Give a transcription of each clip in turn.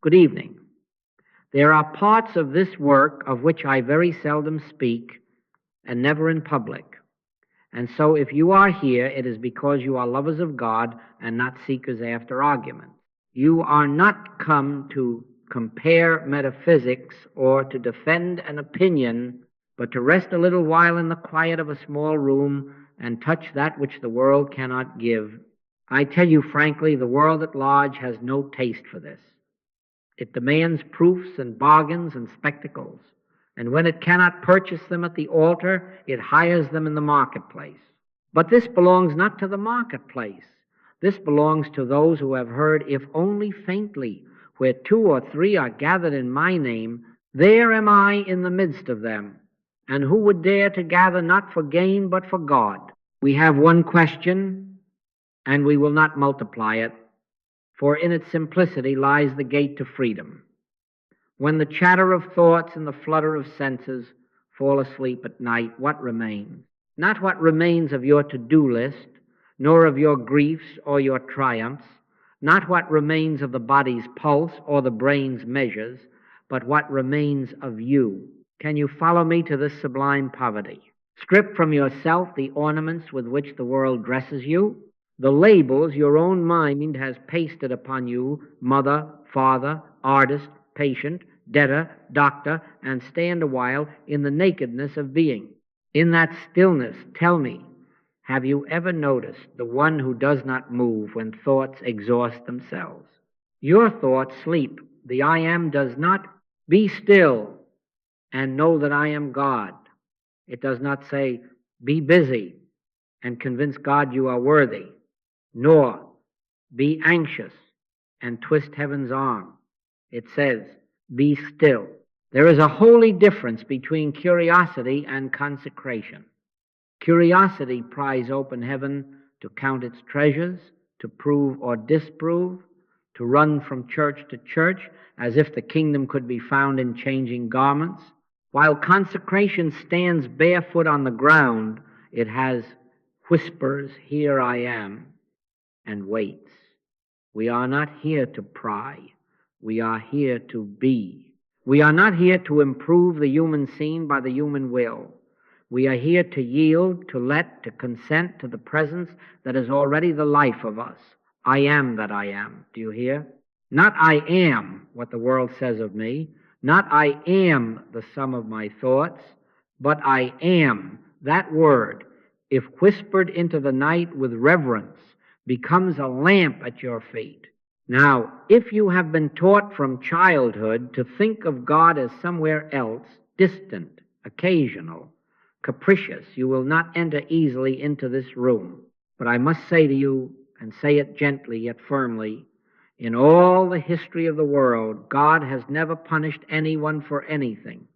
Good evening. There are parts of this work of which I very seldom speak, and never in public. And so if you are here, it is because you are lovers of God and not seekers after argument. You are not come to compare metaphysics or to defend an opinion, but to rest a little while in the quiet of a small room and touch that which the world cannot give. I tell you frankly, the world at large has no taste for this. It demands proofs and bargains and spectacles, and when it cannot purchase them at the altar, it hires them in the marketplace. But this belongs not to the marketplace. This belongs to those who have heard, if only faintly, where 2 or 3 are gathered in my name, there am I in the midst of them. And who would dare to gather not for gain but for God? We have one question, and we will not multiply it, for in its simplicity lies the gate to freedom. When the chatter of thoughts and the flutter of senses fall asleep at night, what remains? Not what remains of your to-do list, nor of your griefs or your triumphs, not what remains of the body's pulse or the brain's measures, but what remains of you. Can you follow me to this sublime poverty? Strip from yourself the ornaments with which the world dresses you, the labels your own mind has pasted upon you, mother, father, artist, patient, debtor, doctor, and stand a while in the nakedness of being. In that stillness, tell me, have you ever noticed the one who does not move when thoughts exhaust themselves? Your thoughts sleep. The I am does not be still and know that I am God. It does not say, be busy and convince God you are worthy, nor be anxious and twist heaven's arm. It says, be still. There is a holy difference between curiosity and consecration. Curiosity pries open heaven to count its treasures, to prove or disprove, to run from church to church as if the kingdom could be found in changing garments. While consecration stands barefoot on the ground, it has whispers, here I am, and waits. We are not here to pry. We are here to be. We are not here to improve the human scene by the human will. We are here to yield, to let, to consent to the presence that is already the life of us. I am that I am. Do you hear? Not I am what the world says of me, not I am the sum of my thoughts, but I am. That word, if whispered into the night with reverence, becomes a lamp at your feet. Now, if you have been taught from childhood to think of God as somewhere else, distant, occasional, capricious, you will not enter easily into this room. But I must say to you, and say it gently yet firmly, in all the history of the world, God has never punished anyone for anything.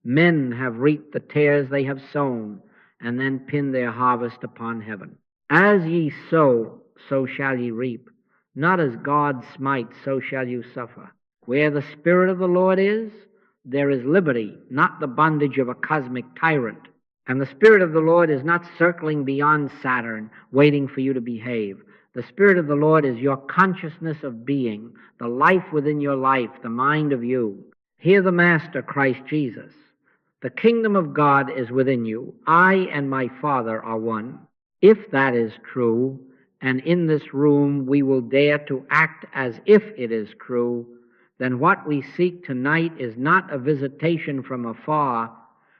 Men have reaped the tares they have sown, and then pinned their harvest upon heaven. As ye sow, so shall ye reap. Not as God smites, so shall you suffer. Where the Spirit of the Lord is, there is liberty, not the bondage of a cosmic tyrant. And the Spirit of the Lord is not circling beyond Saturn, waiting for you to behave. The Spirit of the Lord is your consciousness of being, the life within your life, the mind of you. Hear the Master, Christ Jesus. The kingdom of God is within you. I and my Father are one. If that is true, and in this room we will dare to act as if it is true, then what we seek tonight is not a visitation from afar,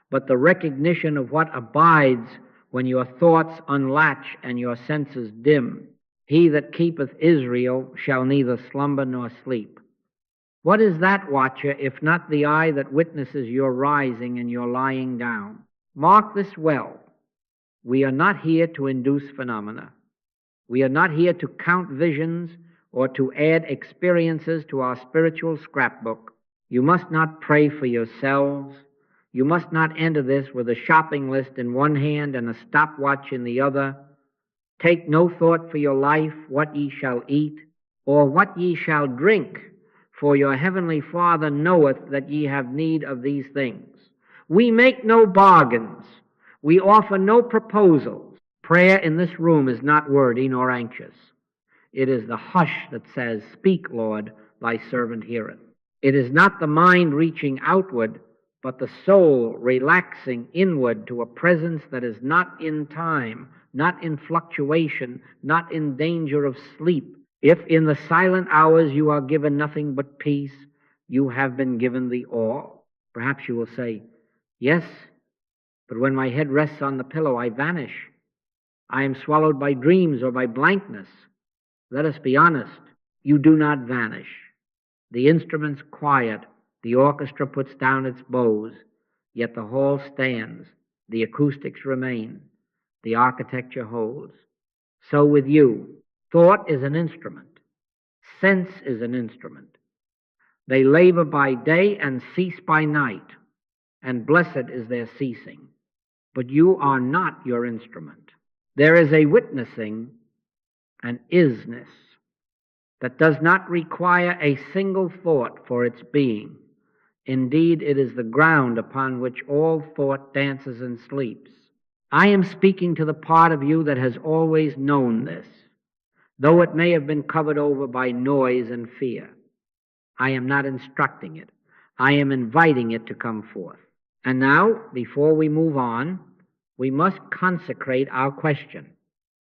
but the recognition of what abides when your thoughts unlatch and your senses dim. He that keepeth Israel shall neither slumber nor sleep. What is that, watcher, if not the eye that witnesses your rising and your lying down? Mark this well. We are not here to induce phenomena. We are not here to count visions or to add experiences to our spiritual scrapbook. You must not pray for yourselves. You must not enter this with a shopping list in one hand and a stopwatch in the other. Take no thought for your life, what ye shall eat, or what ye shall drink, for your heavenly Father knoweth that ye have need of these things. We make no bargains. We offer no proposals. Prayer in this room is not wordy nor anxious. It is the hush that says, speak, Lord, thy servant heareth. It is not the mind reaching outward, but the soul relaxing inward to a presence that is not in time, not in fluctuation, not in danger of sleep. If in the silent hours you are given nothing but peace, you have been given the all. Perhaps you will say, yes, but when my head rests on the pillow, I vanish. I am swallowed by dreams or by blankness. Let us be honest. You do not vanish. The instruments quiet. The orchestra puts down its bows. Yet the hall stands. The acoustics remain. The architecture holds. So with you, thought is an instrument. Sense is an instrument. They labor by day and cease by night, and blessed is their ceasing. But you are not your instrument. There is a witnessing, an isness, that does not require a single thought for its being. Indeed, it is the ground upon which all thought dances and sleeps. I am speaking to the part of you that has always known this, though it may have been covered over by noise and fear. I am not instructing it. I am inviting it to come forth. And now, before we move on, we must consecrate our question.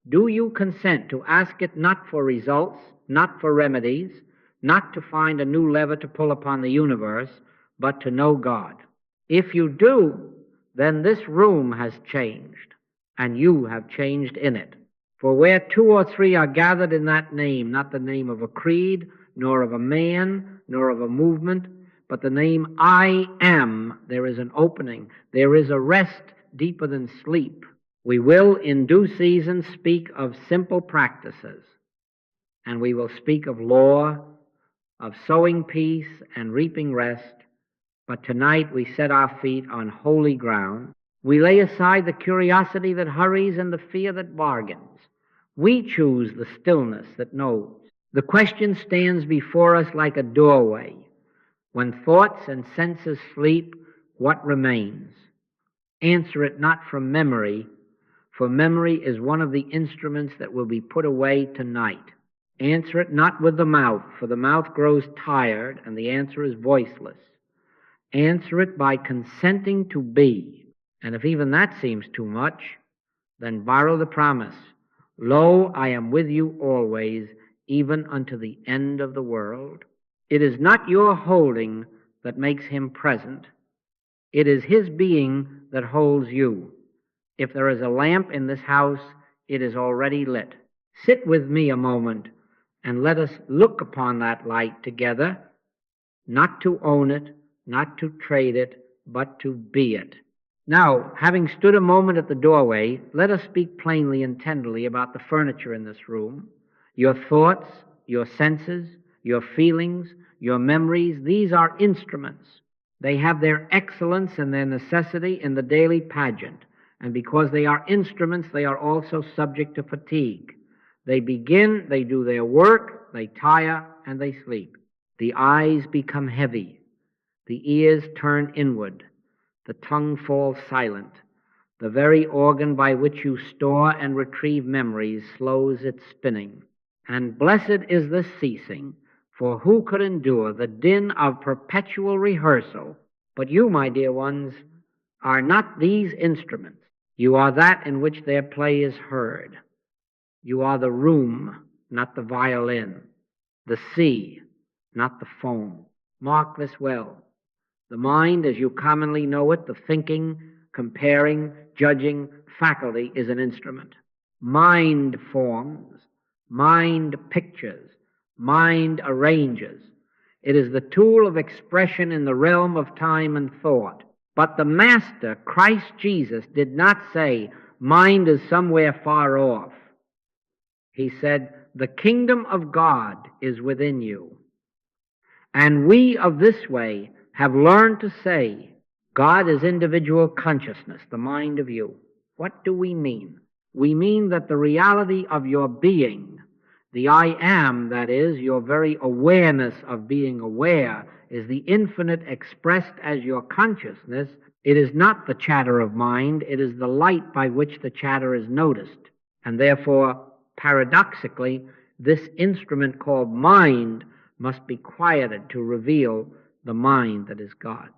Do you consent to ask it not for results, not for remedies, not to find a new lever to pull upon the universe, but to know God? If you do, then this room has changed, and you have changed in it. For where two or three are gathered in that name, not the name of a creed, nor of a man, nor of a movement, but the name I am, there is an opening, there is a rest deeper than sleep. We will in due season speak of simple practices, and we will speak of law, of sowing peace and reaping rest, but tonight we set our feet on holy ground. We lay aside the curiosity that hurries and the fear that bargains. We choose the stillness that knows. The question stands before us like a doorway. When thoughts and senses sleep, what remains? Answer it not from memory, for memory is one of the instruments that will be put away tonight. Answer it not with the mouth, for the mouth grows tired and the answer is voiceless. Answer it by consenting to be. And if even that seems too much, then borrow the promise. Lo, I am with you always, even unto the end of the world. It is not your holding that makes him present. It is his being that holds you. If there is a lamp in this house, it is already lit. Sit with me a moment and let us look upon that light together, not to own it, not to trade it, but to be it. Now, having stood a moment at the doorway, let us speak plainly and tenderly about the furniture in this room. Your thoughts, your senses, your feelings, your memories, these are instruments. They have their excellence and their necessity in the daily pageant. And because they are instruments, they are also subject to fatigue. They begin, they do their work, they tire, and they sleep. The eyes become heavy. The ears turn inward. The tongue falls silent. The very organ by which you store and retrieve memories slows its spinning. And blessed is the ceasing, for who could endure the din of perpetual rehearsal? But you, my dear ones, are not these instruments. You are that in which their play is heard. You are the room, not the violin, the sea, not the foam. Mark this well. The mind, as you commonly know it, the thinking, comparing, judging faculty, is an instrument. Mind forms, mind pictures, mind arranges. It is the tool of expression in the realm of time and thought. But the Master, Christ Jesus, did not say, mind is somewhere far off. He said, the kingdom of God is within you. And we of this way have learned to say, God is individual consciousness, the mind of you. What do we mean? We mean that the reality of your being, the I am, that is, your very awareness of being aware, is the infinite expressed as your consciousness. It is not the chatter of mind, it is the light by which the chatter is noticed. And therefore, paradoxically, this instrument called mind must be quieted to reveal the mind that is God.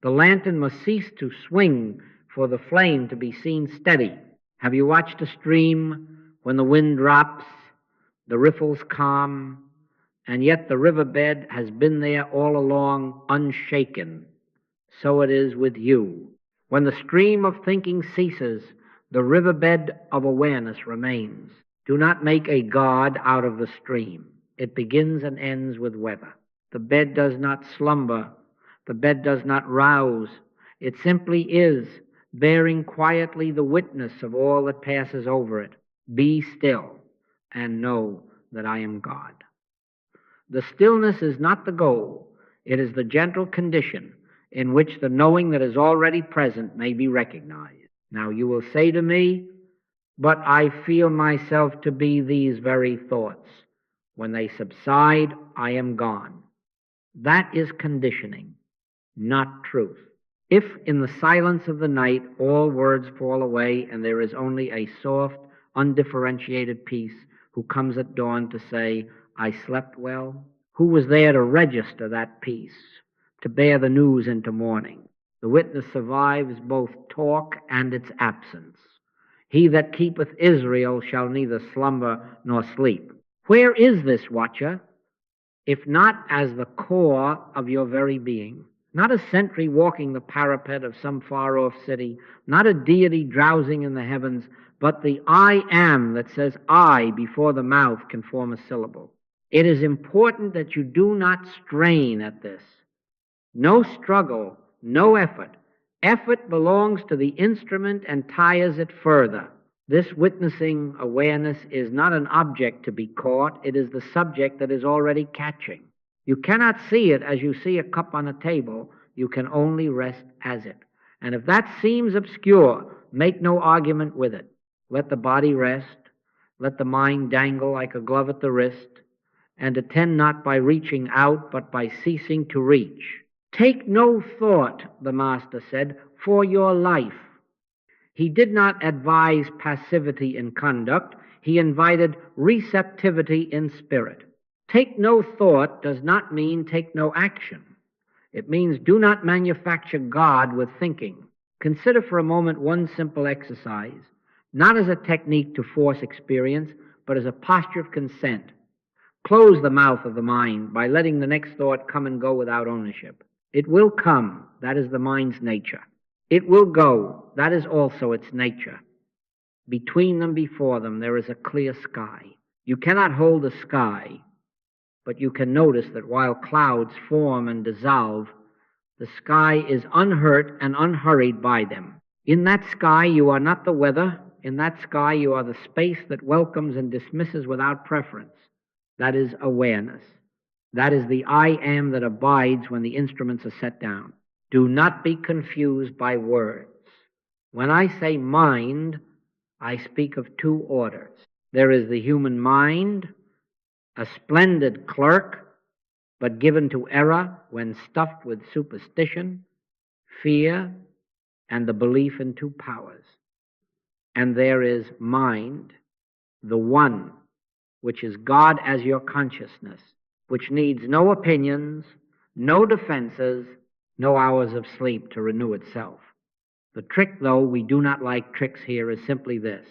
The lantern must cease to swing for the flame to be seen steady. Have you watched a stream when the wind drops, the riffles calm, and yet the riverbed has been there all along unshaken? So it is with you. When the stream of thinking ceases, the riverbed of awareness remains. Do not make a God out of the stream. It begins and ends with weather. The bed does not slumber. The bed does not rouse. It simply is, bearing quietly the witness of all that passes over it. Be still and know that I am God. The stillness is not the goal. It is the gentle condition in which the knowing that is already present may be recognized. Now you will say to me, but I feel myself to be these very thoughts. When they subside, I am gone. That is conditioning, not truth. If in the silence of the night all words fall away and there is only a soft, undifferentiated peace who comes at dawn to say, I slept well, who was there to register that peace, to bear the news into morning? The witness survives both talk and its absence. He that keepeth Israel shall neither slumber nor sleep. Where is this watcher, if not as the core of your very being? Not a sentry walking the parapet of some far-off city, not a deity drowsing in the heavens, but the I am that says I before the mouth can form a syllable. It is important that you do not strain at this. No struggle, no effort. Effort belongs to the instrument and tires it further. This witnessing awareness is not an object to be caught. It is the subject that is already catching. You cannot see it as you see a cup on a table. You can only rest as it. And if that seems obscure, make no argument with it. Let the body rest. Let the mind dangle like a glove at the wrist. And attend not by reaching out, but by ceasing to reach. Take no thought, the Master said, for your life. He did not advise passivity in conduct. He invited receptivity in spirit. Take no thought does not mean take no action. It means do not manufacture God with thinking. Consider for a moment one simple exercise, not as a technique to force experience, but as a posture of consent. Close the mouth of the mind by letting the next thought come and go without ownership. It will come. That is the mind's nature. It will go. That is also its nature. Between them, before them, there is a clear sky. You cannot hold the sky, but you can notice that while clouds form and dissolve, the sky is unhurt and unhurried by them. In that sky, you are not the weather. In that sky, you are the space that welcomes and dismisses without preference. That is awareness. That is the I am that abides when the instruments are set down. Do not be confused by words. When I say mind, I speak of two orders. There is the human mind, a splendid clerk, but given to error when stuffed with superstition, fear, and the belief in two powers. And there is mind, the one, which is God as your consciousness, which needs no opinions, no defenses, no hours of sleep to renew itself. The trick, though we do not like tricks here, is simply this.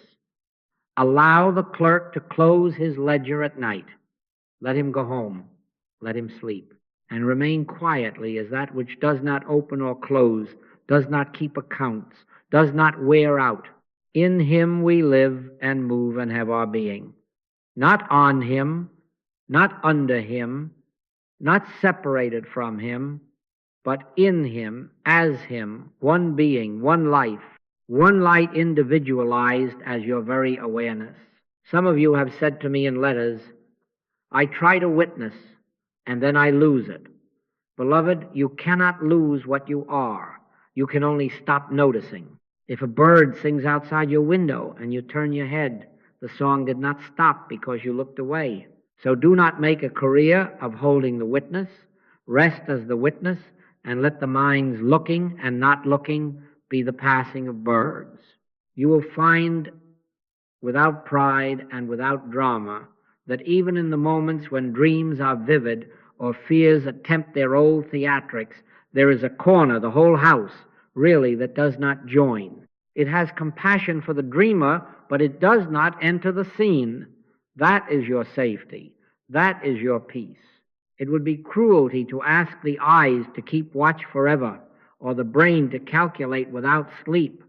Allow the clerk to close his ledger at night. Let him go home. Let him sleep. And remain quietly as that which does not open or close, does not keep accounts, does not wear out. In him we live and move and have our being. Not on him, not under him, not separated from him, but in him, as him, one being, one life, one light individualized as your very awareness. Some of you have said to me in letters, I try to witness, and then I lose it. Beloved, you cannot lose what you are. You can only stop noticing. If a bird sings outside your window and you turn your head, the song did not stop because you looked away. So do not make a career of holding the witness. Rest as the witness, and let the mind's looking and not looking be the passing of birds. You will find, without pride and without drama, that even in the moments when dreams are vivid or fears attempt their old theatrics, there is a corner, the whole house, really, that does not join. It has compassion for the dreamer, but it does not enter the scene. That is your safety. That is your peace. It would be cruelty to ask the eyes to keep watch forever, or the brain to calculate without sleep.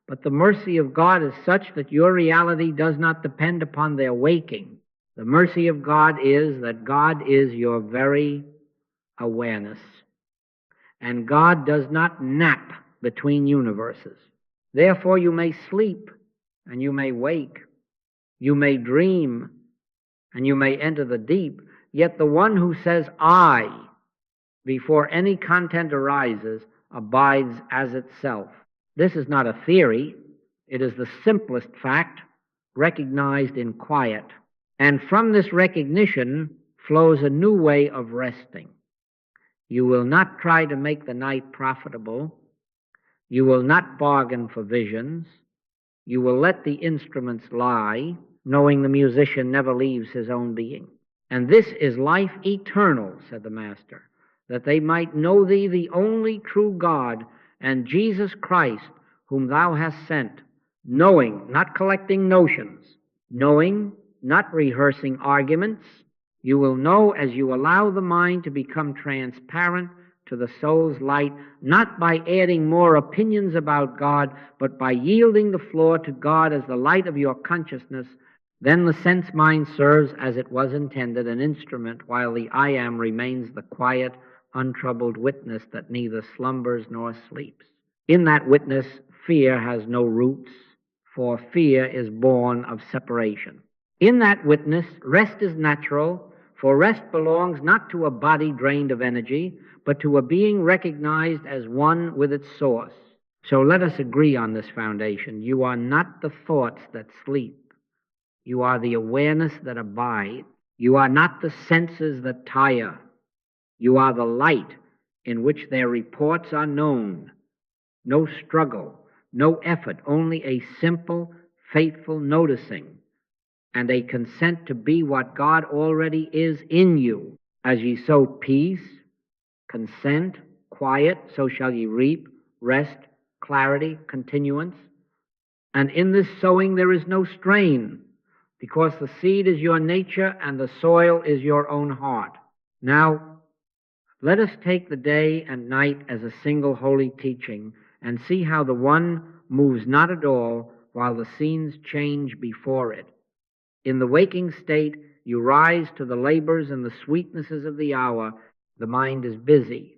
But the mercy of God is such that your reality does not depend upon their waking. The mercy of God is that God is your very awareness. And God does not nap between universes. Therefore you may sleep and you may wake. You may dream and you may enter the deep. Yet the one who says I before any content arises abides as itself. This is not a theory. It is the simplest fact recognized in quiet. And from this recognition flows a new way of resting. You will not try to make the night profitable. You will not bargain for visions. You will let the instruments lie, knowing the musician never leaves his own being. And this is life eternal, said the Master, that they might know thee, the only true God, and Jesus Christ, whom thou hast sent, knowing, not collecting notions, knowing, not rehearsing arguments. You will know as you allow the mind to become transparent to the soul's light, not by adding more opinions about God, but by yielding the floor to God as the light of your consciousness. Then the sense mind serves as it was intended, an instrument, while the I am remains the quiet, untroubled witness that neither slumbers nor sleeps. In that witness, fear has no roots, for fear is born of separation. In that witness, rest is natural, for rest belongs not to a body drained of energy, but to a being recognized as one with its source. So let us agree on this foundation. You are not the thoughts that sleep. You are the awareness that abide. You are not the senses that tire. You are the light in which their reports are known. No struggle, no effort, only a simple, faithful noticing and a consent to be what God already is in you. As ye sow peace, consent, quiet, so shall ye reap rest, clarity, continuance. And in this sowing there is no strain, because the seed is your nature and the soil is your own heart. Now, let us take the day and night as a single holy teaching and see how the one moves not at all while the scenes change before it. In the waking state, you rise to the labors and the sweetnesses of the hour. The mind is busy.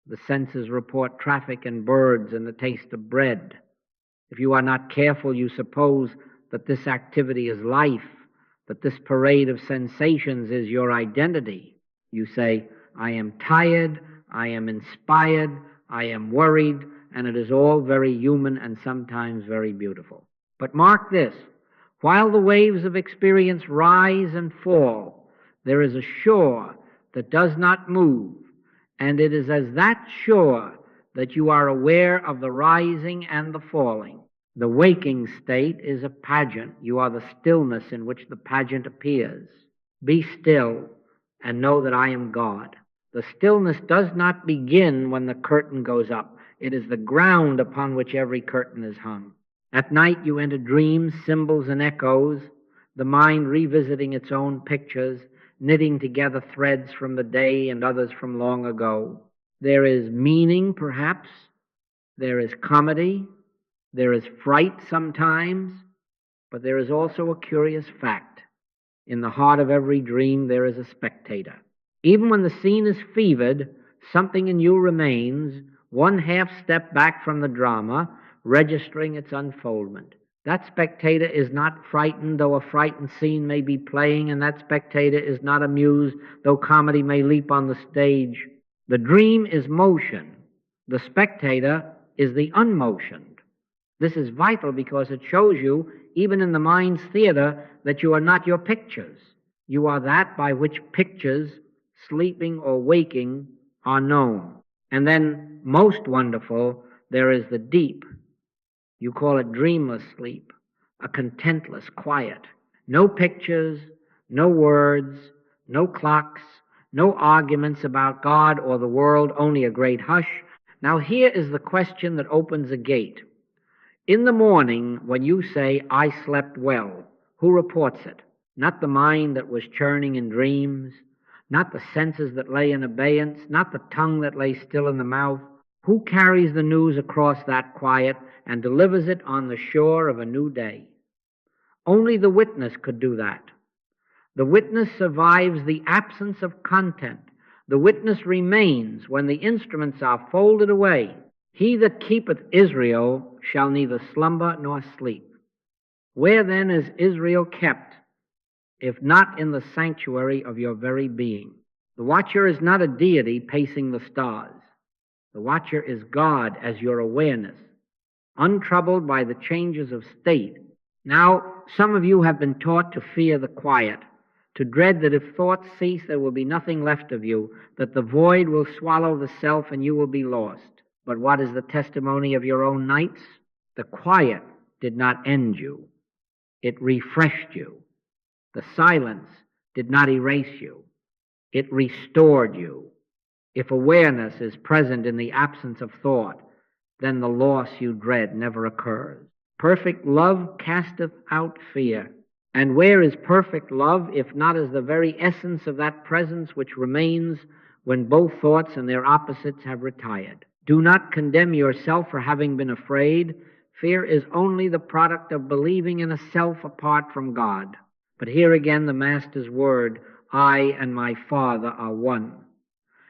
The senses report traffic and birds and the taste of bread. If you are not careful, you suppose that this activity is life, that this parade of sensations is your identity. You say, I am tired, I am inspired, I am worried, and it is all very human and sometimes very beautiful. But mark this, while the waves of experience rise and fall, there is a shore that does not move, and it is as that shore that you are aware of the rising and the falling. The waking state is a pageant. You are the stillness in which the pageant appears. Be still and know that I am God. The stillness does not begin when the curtain goes up. It is the ground upon which every curtain is hung. At night you enter dreams, symbols, and echoes, the mind revisiting its own pictures, knitting together threads from the day and others from long ago. There is meaning, perhaps. There is comedy. There is fright sometimes. But there is also a curious fact. In the heart of every dream there is a spectator. Even when the scene is fevered, something in you remains, one half step back from the drama, registering its unfoldment. That spectator is not frightened, though a frightened scene may be playing, and that spectator is not amused, though comedy may leap on the stage. The dream is motion. The spectator is the unmotioned. This is vital because it shows you, even in the mind's theater, that you are not your pictures. You are that by which pictures, sleeping or waking, are known. And then, most wonderful, there is the deep. You call it dreamless sleep, a contentless quiet. No pictures, no words, no clocks, No arguments about God or the world, only a great hush. Now here is the question that opens a gate. In the morning, when you say, I slept well, who reports it? Not the mind that was churning in dreams, not the senses that lay in abeyance, not the tongue that lay still in the mouth. Who carries the news across that quiet and delivers it on the shore of a new day? Only the witness could do that. The witness survives the absence of content. The witness remains when the instruments are folded away. He that keepeth Israel shall neither slumber nor sleep. Where then is Israel kept, if not in the sanctuary of your very being? The watcher is not a deity pacing the stars. The watcher is God as your awareness, untroubled by the changes of state. Now, some of you have been taught to fear the quiet, to dread that if thoughts cease, there will be nothing left of you, that the void will swallow the self and you will be lost. But what is the testimony of your own nights? The quiet did not end you. It refreshed you. The silence did not erase you. It restored you. If awareness is present in the absence of thought, then the loss you dread never occurs. Perfect love casteth out fear. And where is perfect love, if not as the very essence of that presence which remains when both thoughts and their opposites have retired? Do not condemn yourself for having been afraid. Fear is only the product of believing in a self apart from God. But here again the Master's word, I and my Father are one.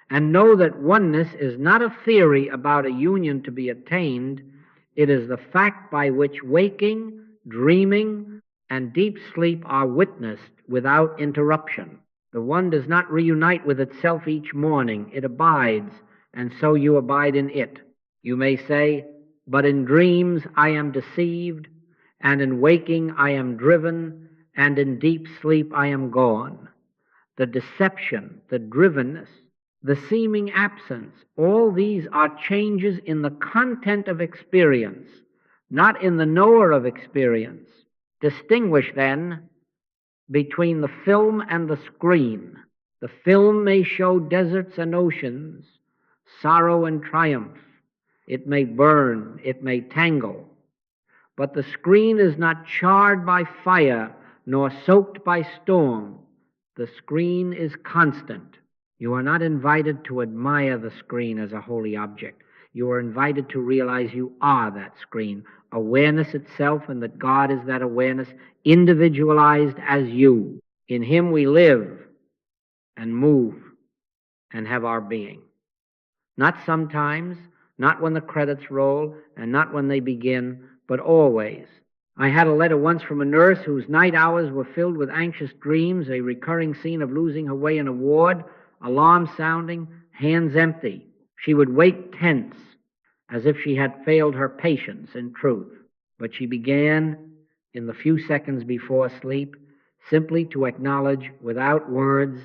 And know that oneness is not a theory about a union to be attained. It is the fact by which waking, dreaming, and deep sleep are witnessed without interruption. The one does not reunite with itself each morning. It abides, and so you abide in it. You may say, but in dreams I am deceived, and in waking I am driven, and in deep sleep I am gone. The deception, the drivenness, the seeming absence, all these are changes in the content of experience, not in the knower of experience. Distinguish, then, between the film and the screen. The film may show deserts and oceans, sorrow and triumph. It may burn, it may tangle. But the screen is not charred by fire, nor soaked by storm. The screen is constant. You are not invited to admire the screen as a holy object. You are invited to realize you are that screen, awareness itself, and that God is that awareness, individualized as you. In Him we live and move and have our being. Not sometimes, not when the credits roll, and not when they begin, but always. I had a letter once from a nurse whose night hours were filled with anxious dreams, a recurring scene of losing her way in a ward, alarm sounding, hands empty. She would wake tense, as if she had failed her patients in truth. But she began, in the few seconds before sleep, simply to acknowledge without words,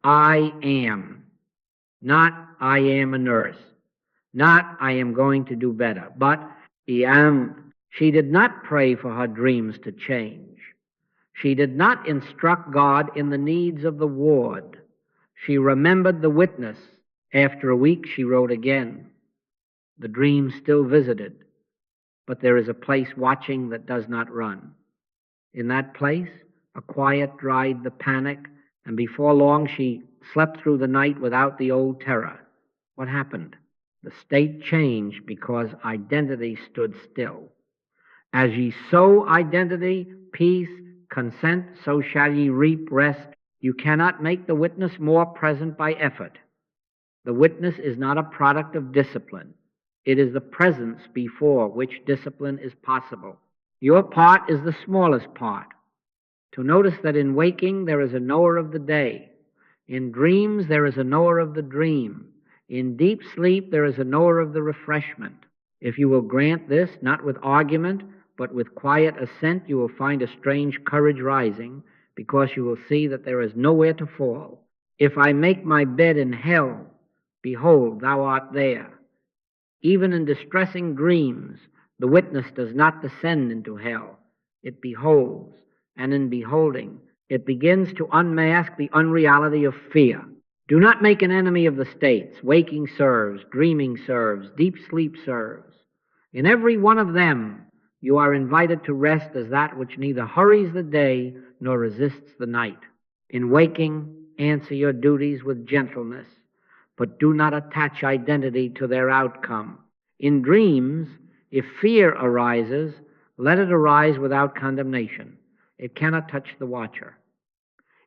I am. Not I am a nurse. Not I am going to do better. But I am. She did not pray for her dreams to change. She did not instruct God in the needs of the ward. She remembered the witness. After a week, she wrote again. The dream still visited, but there is a place watching that does not run. In that place, a quiet dried the panic, and before long she slept through the night without the old terror. What happened? The state changed because identity stood still. As ye sow identity, peace, consent, so shall ye reap rest. You cannot make the witness more present by effort. The witness is not a product of discipline. It is the presence before which discipline is possible. Your part is the smallest part. To notice that in waking there is a knower of the day. In dreams there is a knower of the dream. In deep sleep there is a knower of the refreshment. If you will grant this, not with argument, but with quiet assent, you will find a strange courage rising, because you will see that there is nowhere to fall. If I make my bed in hell, behold, thou art there. Even in distressing dreams, the witness does not descend into hell. It beholds, and in beholding, it begins to unmask the unreality of fear. Do not make an enemy of the states. Waking serves, dreaming serves, deep sleep serves. In every one of them, you are invited to rest as that which neither hurries the day nor resists the night. In waking, answer your duties with gentleness, but do not attach identity to their outcome. In dreams, if fear arises, let it arise without condemnation. It cannot touch the watcher.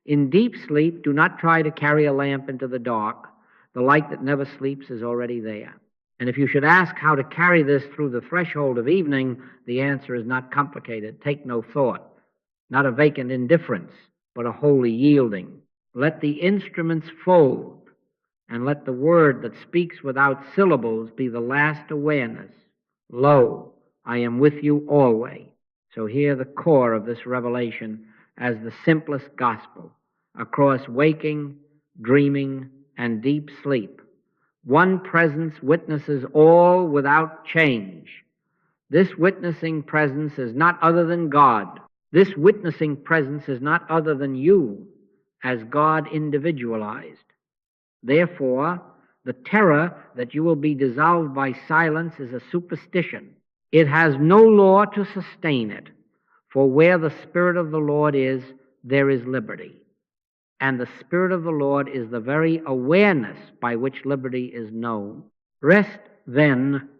In deep sleep, do not try to carry a lamp into the dark. The light that never sleeps is already there. And if you should ask how to carry this through the threshold of evening, the answer is not complicated. Take no thought, not a vacant indifference, but a holy yielding. Let the instruments fold, and let the word that speaks without syllables be the last awareness. Lo, I am with you always. So hear the core of this revelation as the simplest gospel across waking, dreaming, and deep sleep. One presence witnesses all without change. This witnessing presence is not other than God. This witnessing presence is not other than you, as God individualized. Therefore, the terror that you will be dissolved by silence is a superstition. It has no law to sustain it. For where the Spirit of the Lord is, there is liberty. And the Spirit of the Lord is the very awareness by which liberty is known. Rest, then,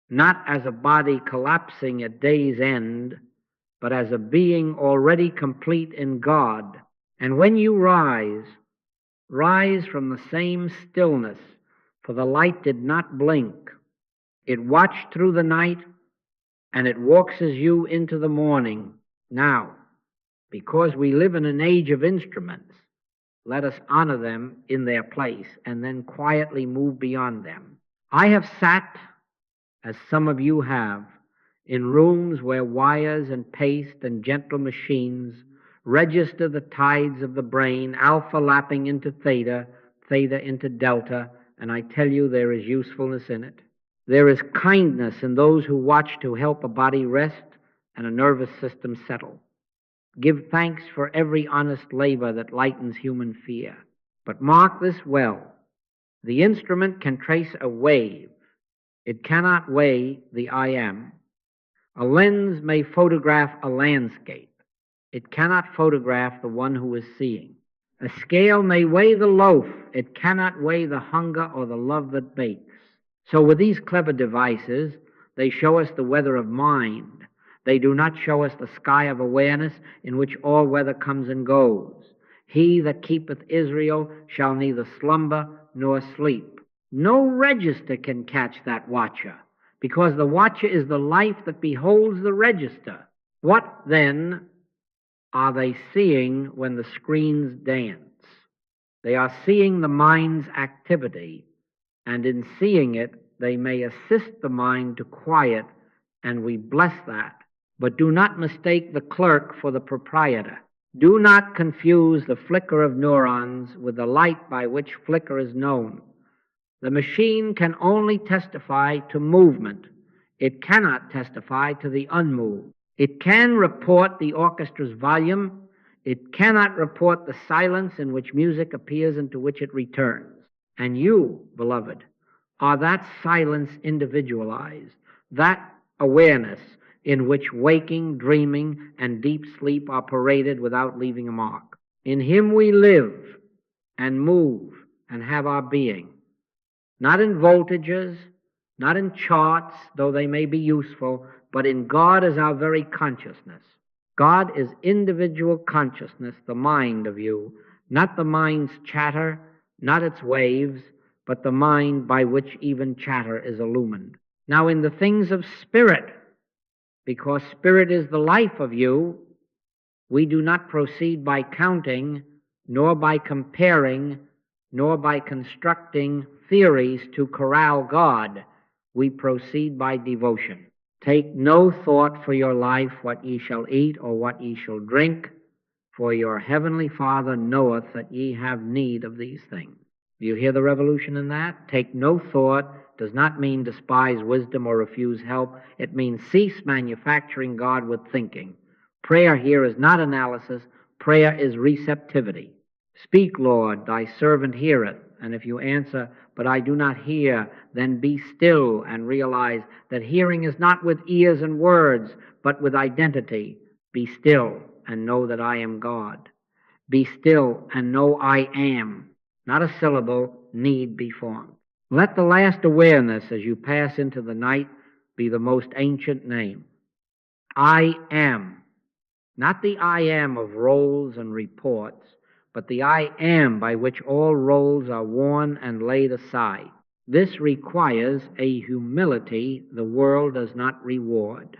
not as a body collapsing at day's end, but as a being already complete in God. And when you rise, rise from the same stillness, for the light did not blink. It watched through the night, and it walks as you into the morning. Now, because we live in an age of instruments, let us honor them in their place and then quietly move beyond them. I have sat, as some of you have, in rooms where wires and paste and gentle machines register the tides of the brain, alpha lapping into theta, theta into delta, and I tell you there is usefulness in it. There is kindness in those who watch to help a body rest and a nervous system settle. Give thanks for every honest labor that lightens human fear. But mark this well. The instrument can trace a wave. It cannot weigh the I am. A lens may photograph a landscape. It cannot photograph the one who is seeing. A scale may weigh the loaf. It cannot weigh the hunger or the love that bakes. So with these clever devices, they show us the weather of mind. They do not show us the sky of awareness in which all weather comes and goes. He that keepeth Israel shall neither slumber nor sleep. No register can catch that watcher, because the watcher is the life that beholds the register. What, then, are they seeing when the screens dance? They are seeing the mind's activity, and in seeing it, they may assist the mind to quiet, and we bless that. But do not mistake the clerk for the proprietor. Do not confuse the flicker of neurons with the light by which flicker is known. The machine can only testify to movement. It cannot testify to the unmoved. It can report the orchestra's volume. It cannot report the silence in which music appears and to which it returns. And you, beloved, are that silence individualized, that awareness in which waking, dreaming, and deep sleep are paraded without leaving a mark. In Him we live and move and have our being, not in voltages, not in charts, though they may be useful, but in God as our very consciousness. God is individual consciousness, the mind of you, not the mind's chatter, not its waves, but the mind by which even chatter is illumined. Now in the things of spirit, because spirit is the life of you, we do not proceed by counting, nor by comparing, nor by constructing theories to corral God. We proceed by devotion. Take no thought for your life, what ye shall eat or what ye shall drink, for your heavenly Father knoweth that ye have need of these things. Do you hear the revolution in that? Take no thought does not mean despise wisdom or refuse help. It means cease manufacturing God with thinking. Prayer here is not analysis. Prayer is receptivity. Speak, Lord, thy servant heareth. And if you answer, but I do not hear, then be still and realize that hearing is not with ears and words, but with identity. Be still and know that I am God. Be still and know I am. Not a syllable need be formed. Let the last awareness as you pass into the night be the most ancient name. I am. Not the I am of roles and reports, but the I am by which all roles are worn and laid aside. This requires a humility the world does not reward.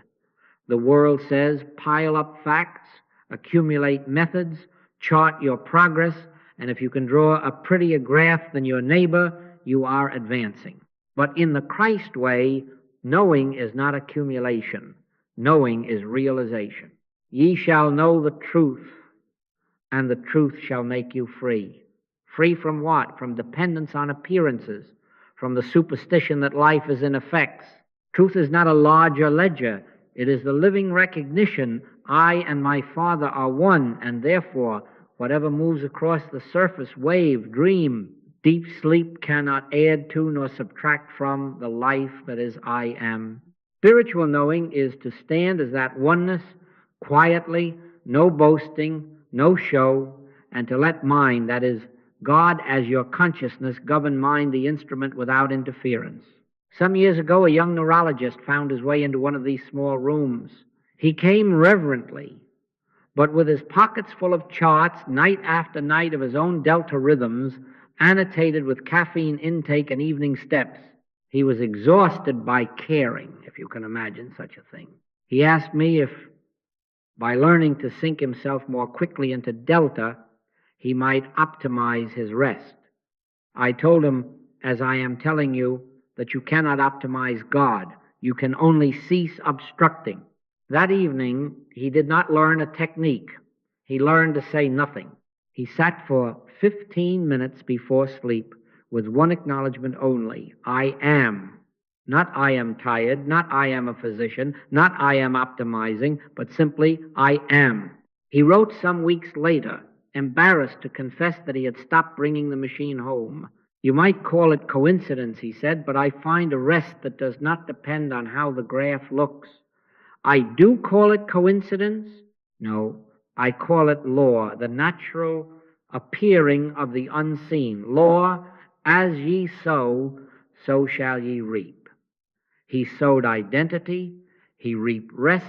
The world says pile up facts, accumulate methods, chart your progress, and if you can draw a prettier graph than your neighbor, you are advancing. But in the Christ way, knowing is not accumulation. Knowing is realization. Ye shall know the truth, and the truth shall make you free. Free from what? From dependence on appearances, from the superstition that life is in effects. Truth is not a larger ledger. It is the living recognition I and my Father are one, and therefore whatever moves across the surface, wave, dream, deep sleep cannot add to nor subtract from the life that is I am. Spiritual knowing is to stand as that oneness, quietly, no boasting, no show, and to let mind, that is, God as your consciousness, govern mind, the instrument, without interference. Some years ago, a young neurologist found his way into one of these small rooms. He came reverently, but with his pockets full of charts, night after night, of his own delta rhythms, annotated with caffeine intake and evening steps. He was exhausted by caring, if you can imagine such a thing. He asked me if, by learning to sink himself more quickly into delta, he might optimize his rest. I told him, as I am telling you, that you cannot optimize God. You can only cease obstructing. That evening, he did not learn a technique. He learned to say nothing. He sat for 15 minutes before sleep with one acknowledgement only. I am. Not I am tired, not I am a physician, not I am optimizing, but simply I am. He wrote some weeks later, embarrassed to confess that he had stopped bringing the machine home. You might call it coincidence, he said, but I find a rest that does not depend on how the graph looks. I do call it coincidence? No, I call it law, the natural appearing of the unseen. Law, as ye sow, so shall ye reap. He sowed identity, he reaped rest.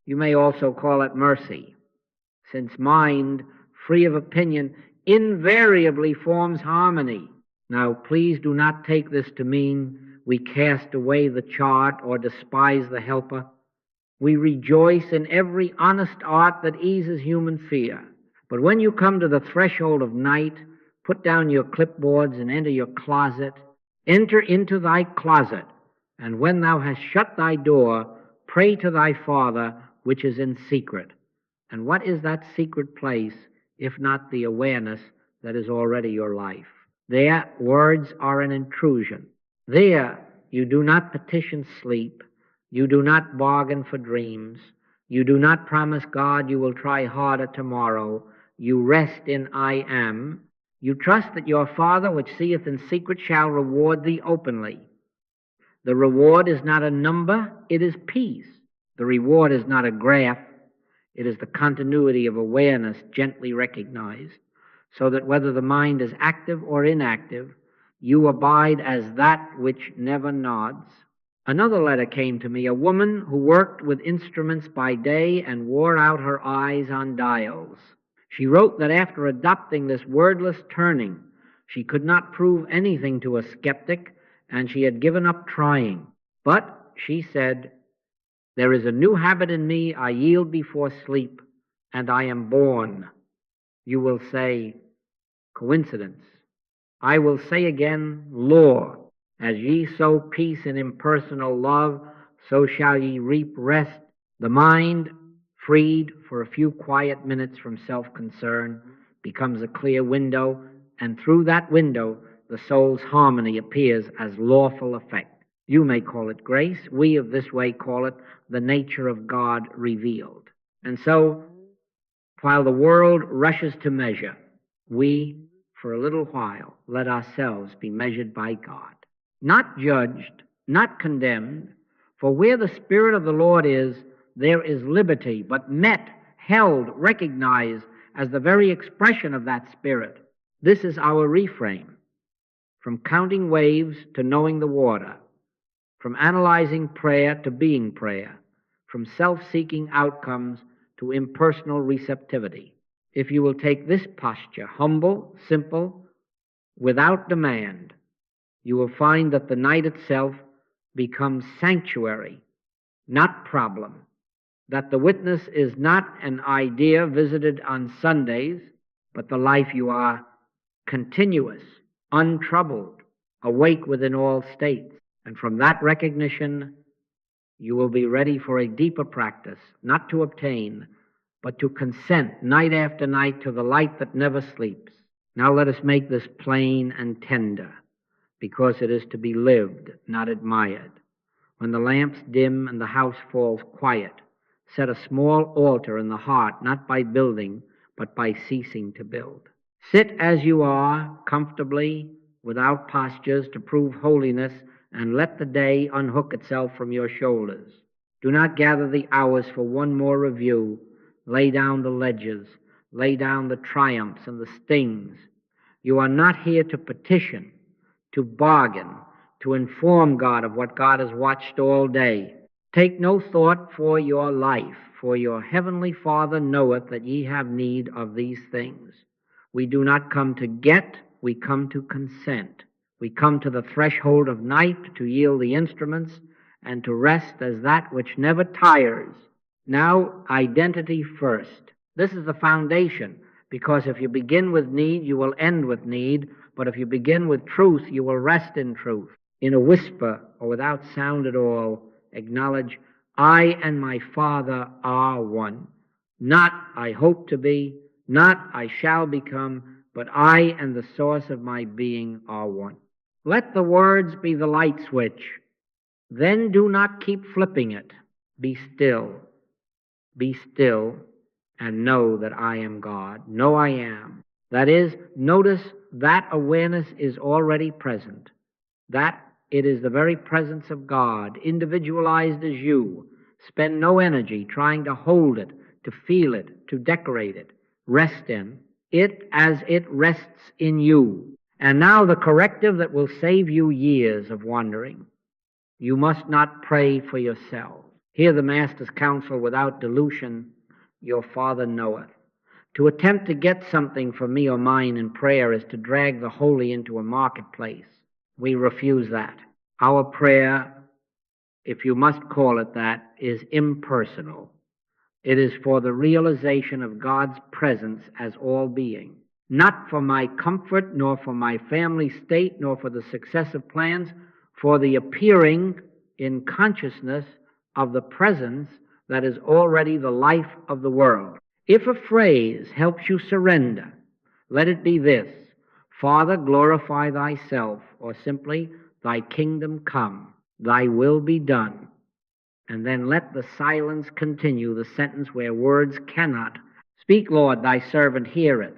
You may also call it mercy, since mind, free of opinion, invariably forms harmony. Now, please do not take this to mean we cast away the chart or despise the helper. We rejoice in every honest art that eases human fear. But when you come to the threshold of night, put down your clipboards and enter your closet. Enter into thy closet, and when thou hast shut thy door, pray to thy Father which is in secret. And what is that secret place, if not the awareness that is already your life? There, words are an intrusion. There, you do not petition sleep. You do not bargain for dreams. You do not promise God you will try harder tomorrow. You rest in I am. You trust that your Father, which seeth in secret, shall reward thee openly. The reward is not a number, it is peace. The reward is not a graph, it is the continuity of awareness gently recognized, so that whether the mind is active or inactive, you abide as that which never nods. Another letter came to me, a woman who worked with instruments by day and wore out her eyes on dials. She wrote that after adopting this wordless turning, she could not prove anything to a skeptic, and she had given up trying. But, she said, there is a new habit in me. I yield before sleep, and I am born. You will say, coincidence. I will say again, law. As ye sow peace and impersonal love, so shall ye reap rest. The mind, freed for a few quiet minutes from self-concern, becomes a clear window, and through that window the soul's harmony appears as lawful effect. You may call it grace. We of this way call it the nature of God revealed. And so, while the world rushes to measure, we, for a little while, let ourselves be measured by God. Not judged, not condemned, for where the Spirit of the Lord is, there is liberty, but met, held, recognized as the very expression of that Spirit. This is our refrain. From counting waves to knowing the water, from analyzing prayer to being prayer, from self-seeking outcomes to impersonal receptivity. If you will take this posture, humble, simple, without demand, you will find that the night itself becomes sanctuary, not problem, that the witness is not an idea visited on Sundays, but the life you are, continuous, untroubled, awake within all states. And from that recognition, you will be ready for a deeper practice, not to obtain, but to consent night after night to the light that never sleeps. Now let us make this plain and tender, because it is to be lived, not admired. When the lamps dim and the house falls quiet, set a small altar in the heart, not by building, but by ceasing to build. Sit as you are, comfortably, without postures to prove holiness, and let the day unhook itself from your shoulders. Do not gather the hours for one more review. Lay down the ledgers, lay down the triumphs and the stings. You are not here to petition, to bargain, to inform God of what God has watched all day. Take no thought for your life, for your heavenly Father knoweth that ye have need of these things. We do not come to get, we come to consent. We come to the threshold of night to yield the instruments and to rest as that which never tires. Now, identity first. This is the foundation, because if you begin with need, you will end with need, but if you begin with truth, you will rest in truth. In a whisper, or without sound at all, acknowledge, I and my Father are one. Not I hope to be, not I shall become, but I and the source of my being are one. Let the words be the light switch. Then do not keep flipping it. Be still, and know that I am God. Know I am. That is, notice that awareness is already present, that it is the very presence of God, individualized as you. Spend no energy trying to hold it, to feel it, to decorate it. Rest in it as it rests in you. And now the corrective that will save you years of wandering. You must not pray for yourself. Hear the Master's counsel without dilution. Your Father knoweth. To attempt to get something for me or mine in prayer is to drag the holy into a marketplace. We refuse that. Our prayer, if you must call it that, is impersonal. It is for the realization of God's presence as all being. Not for my comfort, nor for my family state, nor for the success of plans, for the appearing in consciousness of the presence that is already the life of the world. If a phrase helps you surrender, let it be this: Father, glorify thyself, or simply, thy kingdom come, thy will be done. And then let the silence continue, the sentence where words cannot. Speak, Lord, thy servant heareth.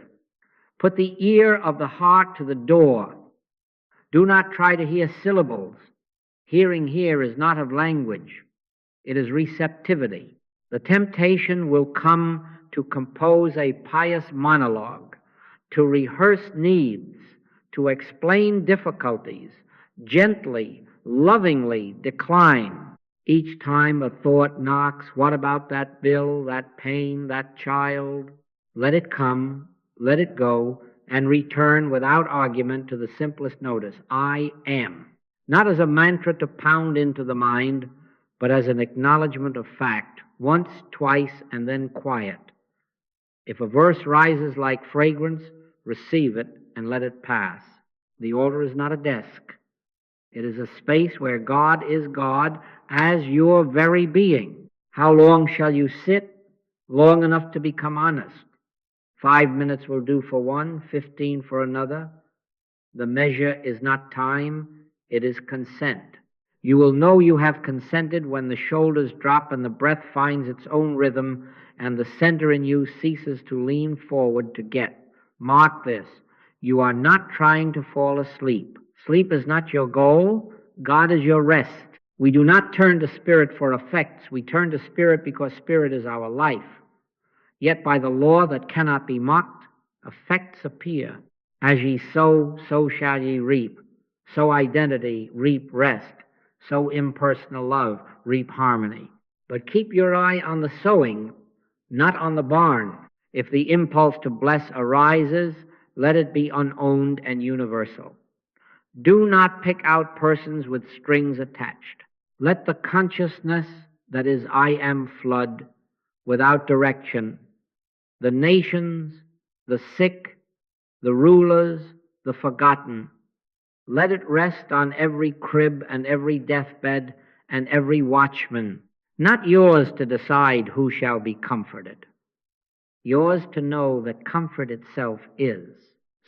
Put the ear of the heart to the door. Do not try to hear syllables. Hearing here is not of language. It is receptivity. The temptation will come to compose a pious monologue, to rehearse needs, to explain difficulties, gently, lovingly decline. Each time a thought knocks, what about that bill, that pain, that child? Let it come, let it go, and return without argument to the simplest notice: I am. Not as a mantra to pound into the mind, but as an acknowledgement of fact, once, twice, and then quiet. If a verse rises like fragrance, receive it and let it pass. The altar is not a desk. It is a space where God is God as your very being. How long shall you sit? Long enough to become honest. 5 minutes will do for one, 15 for another. The measure is not time, it is consent. You will know you have consented when the shoulders drop and the breath finds its own rhythm and the center in you ceases to lean forward to get. Mark this. You are not trying to fall asleep. Sleep is not your goal. God is your rest. We do not turn to spirit for effects. We turn to spirit because spirit is our life. Yet by the law that cannot be mocked, effects appear. As ye sow, so shall ye reap. Sow identity, reap rest. Sow impersonal love, reap harmony. But keep your eye on the sowing, not on the barn. If the impulse to bless arises, let it be unowned and universal. Do not pick out persons with strings attached. Let the consciousness that is I am flood without direction. The nations, the sick, the rulers, the forgotten. Let it rest on every crib and every deathbed and every watchman. Not yours to decide who shall be comforted. Yours to know that comfort itself is.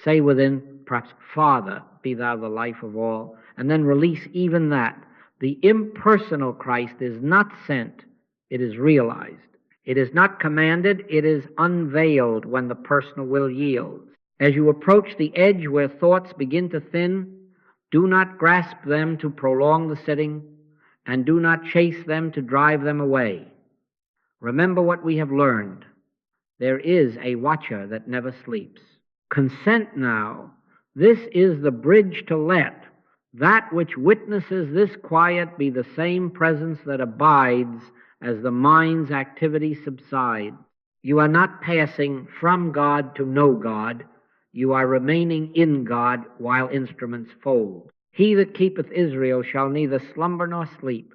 Say within, perhaps, Father, be thou the life of all, and then release even that. The impersonal Christ is not sent, it is realized. It is not commanded, it is unveiled when the personal will yields. As you approach the edge where thoughts begin to thin, do not grasp them to prolong the sitting, and do not chase them to drive them away. Remember what we have learned. There is a watcher that never sleeps. Consent now. This is the bridge to let that which witnesses this quiet be the same presence that abides as the mind's activity subsides. You are not passing from God to know God. You are remaining in God while instruments fold. He that keepeth Israel shall neither slumber nor sleep.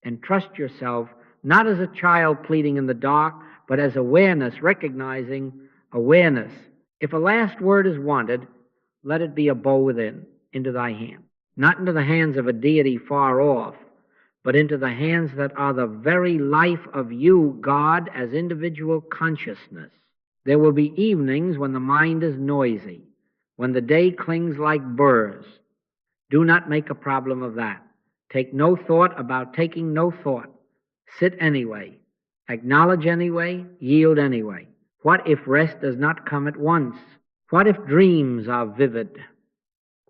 Entrust yourself not as a child pleading in the dark, but as awareness, recognizing awareness. If a last word is wanted, let it be a bow within, into thy hand. Not into the hands of a deity far off, but into the hands that are the very life of you, God, as individual consciousness. There will be evenings when the mind is noisy, when the day clings like burrs. Do not make a problem of that. Take no thought about taking no thought. Sit anyway. Acknowledge anyway. Yield anyway. What if rest does not come at once? What if dreams are vivid?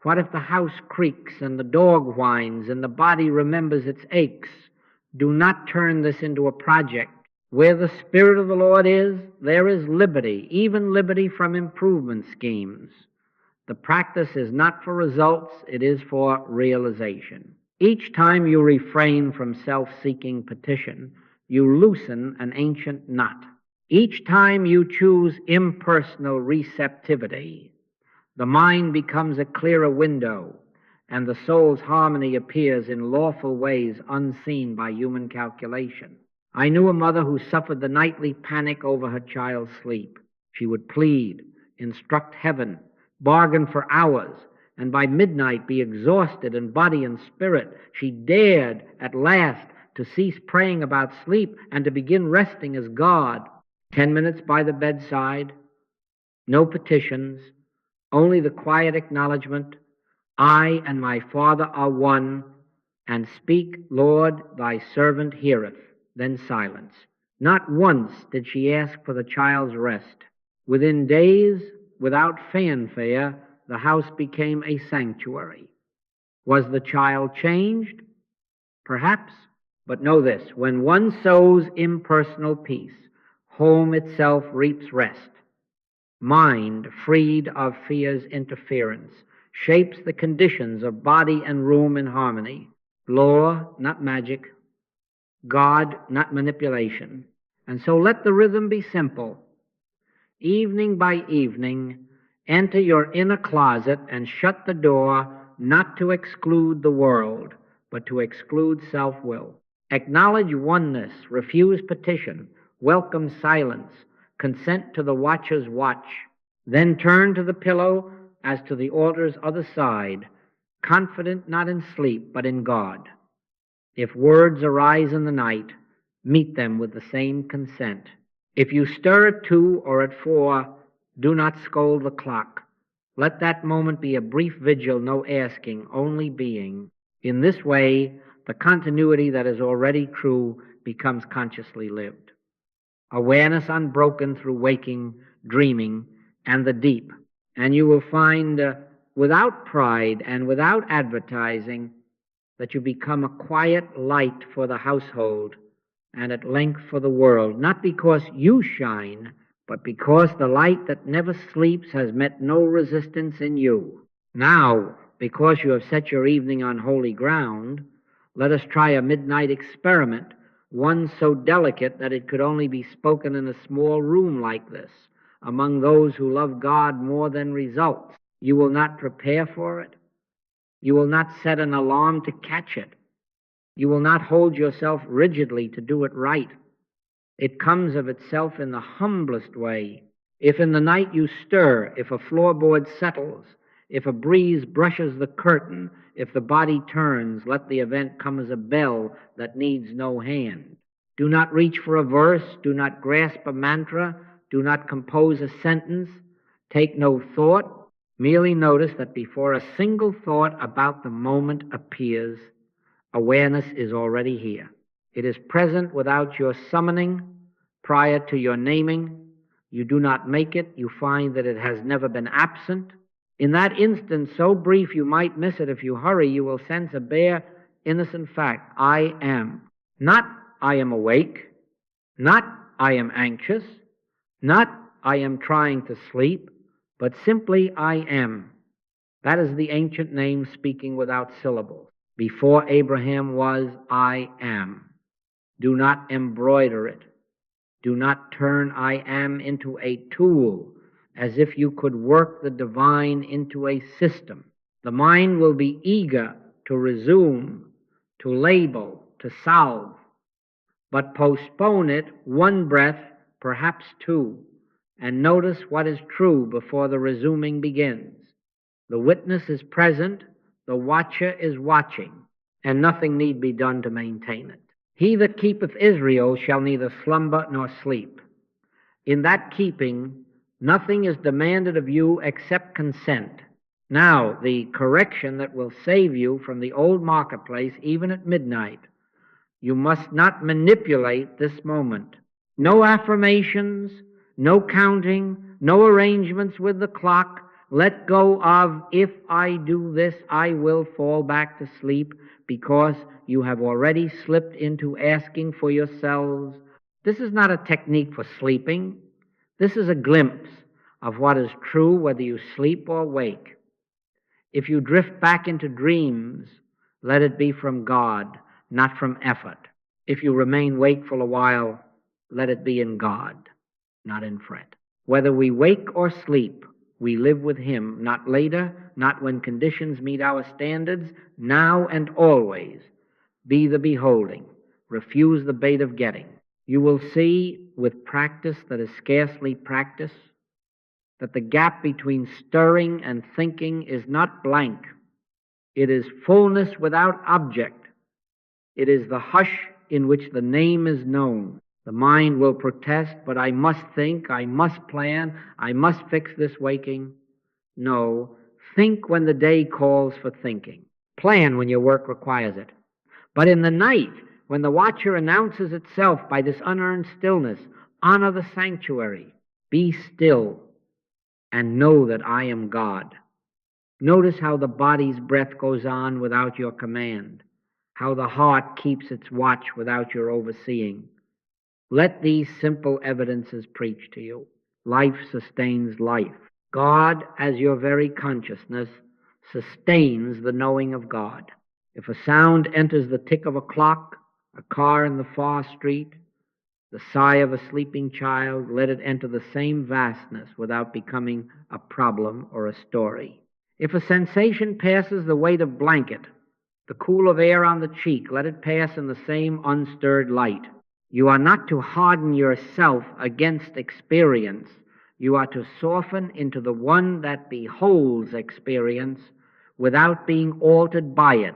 What if the house creaks and the dog whines and the body remembers its aches? Do not turn this into a project. Where the Spirit of the Lord is, there is liberty, even liberty from improvement schemes. The practice is not for results, it is for realization. Each time you refrain from self-seeking petition, you loosen an ancient knot. Each time you choose impersonal receptivity, the mind becomes a clearer window, and the soul's harmony appears in lawful ways unseen by human calculation. I knew a mother who suffered the nightly panic over her child's sleep. She would plead, instruct heaven, bargain for hours, and by midnight be exhausted in body and spirit. She dared, at last, to cease praying about sleep and to begin resting as God. 10 minutes by the bedside, no petitions, only the quiet acknowledgement, I and my Father are one, and speak, Lord, thy servant heareth. Then silence. Not once did she ask for the child's rest. Within days, without fanfare, the house became a sanctuary. Was the child changed? Perhaps. But know this, when one sows impersonal peace, home itself reaps rest. Mind, freed of fear's interference, shapes the conditions of body and room in harmony. Law, not magic. God, not manipulation. And so let the rhythm be simple. Evening by evening, enter your inner closet and shut the door, not to exclude the world, but to exclude self-will. Acknowledge oneness, refuse petition, welcome silence, consent to the watcher's watch. Then turn to the pillow as to the altar's other side, confident not in sleep, but in God. If words arise in the night, meet them with the same consent. If you stir at 2 or at 4, do not scold the clock. Let that moment be a brief vigil, no asking, only being. In this way, the continuity that is already true becomes consciously lived. Awareness unbroken through waking, dreaming, and the deep. And you will find, without pride and without advertising, that you become a quiet light for the household and at length for the world, not because you shine, but because the light that never sleeps has met no resistance in you. Now, because you have set your evening on holy ground, let us try a midnight experiment, one so delicate that it could only be spoken in a small room like this, among those who love God more than results. You will not prepare for it. You will not set an alarm to catch it. You will not hold yourself rigidly to do it right. It comes of itself in the humblest way. If in the night you stir, if a floorboard settles, if a breeze brushes the curtain, if the body turns, let the event come as a bell that needs no hand. Do not reach for a verse, do not grasp a mantra, do not compose a sentence, take no thought, merely notice that before a single thought about the moment appears, awareness is already here. It is present without your summoning, prior to your naming. You do not make it. You find that it has never been absent. In that instant, so brief you might miss it if you hurry, you will sense a bare, innocent fact. I am. Not I am awake. Not I am anxious. Not I am trying to sleep. But simply I am. That is the ancient name speaking without syllables. Before Abraham was, I am. Do not embroider it. Do not turn I am into a tool, as if you could work the divine into a system. The mind will be eager to resume, to label, to solve, but postpone it one breath, perhaps two, and notice what is true before the resuming begins. The witness is present, the watcher is watching, and nothing need be done to maintain it. He that keepeth Israel shall neither slumber nor sleep. In that keeping, nothing is demanded of you except consent. Now, the correction that will save you from the old marketplace, even at midnight, you must not manipulate this moment. No affirmations, no counting, no arrangements with the clock. Let go of, if I do this, I will fall back to sleep, because you have already slipped into asking for yourselves. This is not a technique for sleeping. This is a glimpse of what is true whether you sleep or wake. If you drift back into dreams, let it be from God, not from effort. If you remain wakeful a while, let it be in God, not in fret. Whether we wake or sleep, we live with Him, not later, not when conditions meet our standards, now and always. Be the beholding. Refuse the bait of getting. You will see, with practice that is scarcely practice, that the gap between stirring and thinking is not blank. It is fullness without object. It is the hush in which the name is known. The mind will protest, but I must think, I must plan, I must fix this waking. No, think when the day calls for thinking. Plan when your work requires it. But in the night, when the watcher announces itself by this unearned stillness, honor the sanctuary. Be still and know that I am God. Notice how the body's breath goes on without your command, how the heart keeps its watch without your overseeing. Let these simple evidences preach to you. Life sustains life. God, as your very consciousness, sustains the knowing of God. If a sound enters the tick of a clock, a car in the far street, the sigh of a sleeping child, let it enter the same vastness without becoming a problem or a story. If a sensation passes the weight of blanket, the cool of air on the cheek, let it pass in the same unstirred light. You are not to harden yourself against experience. You are to soften into the one that beholds experience without being altered by it.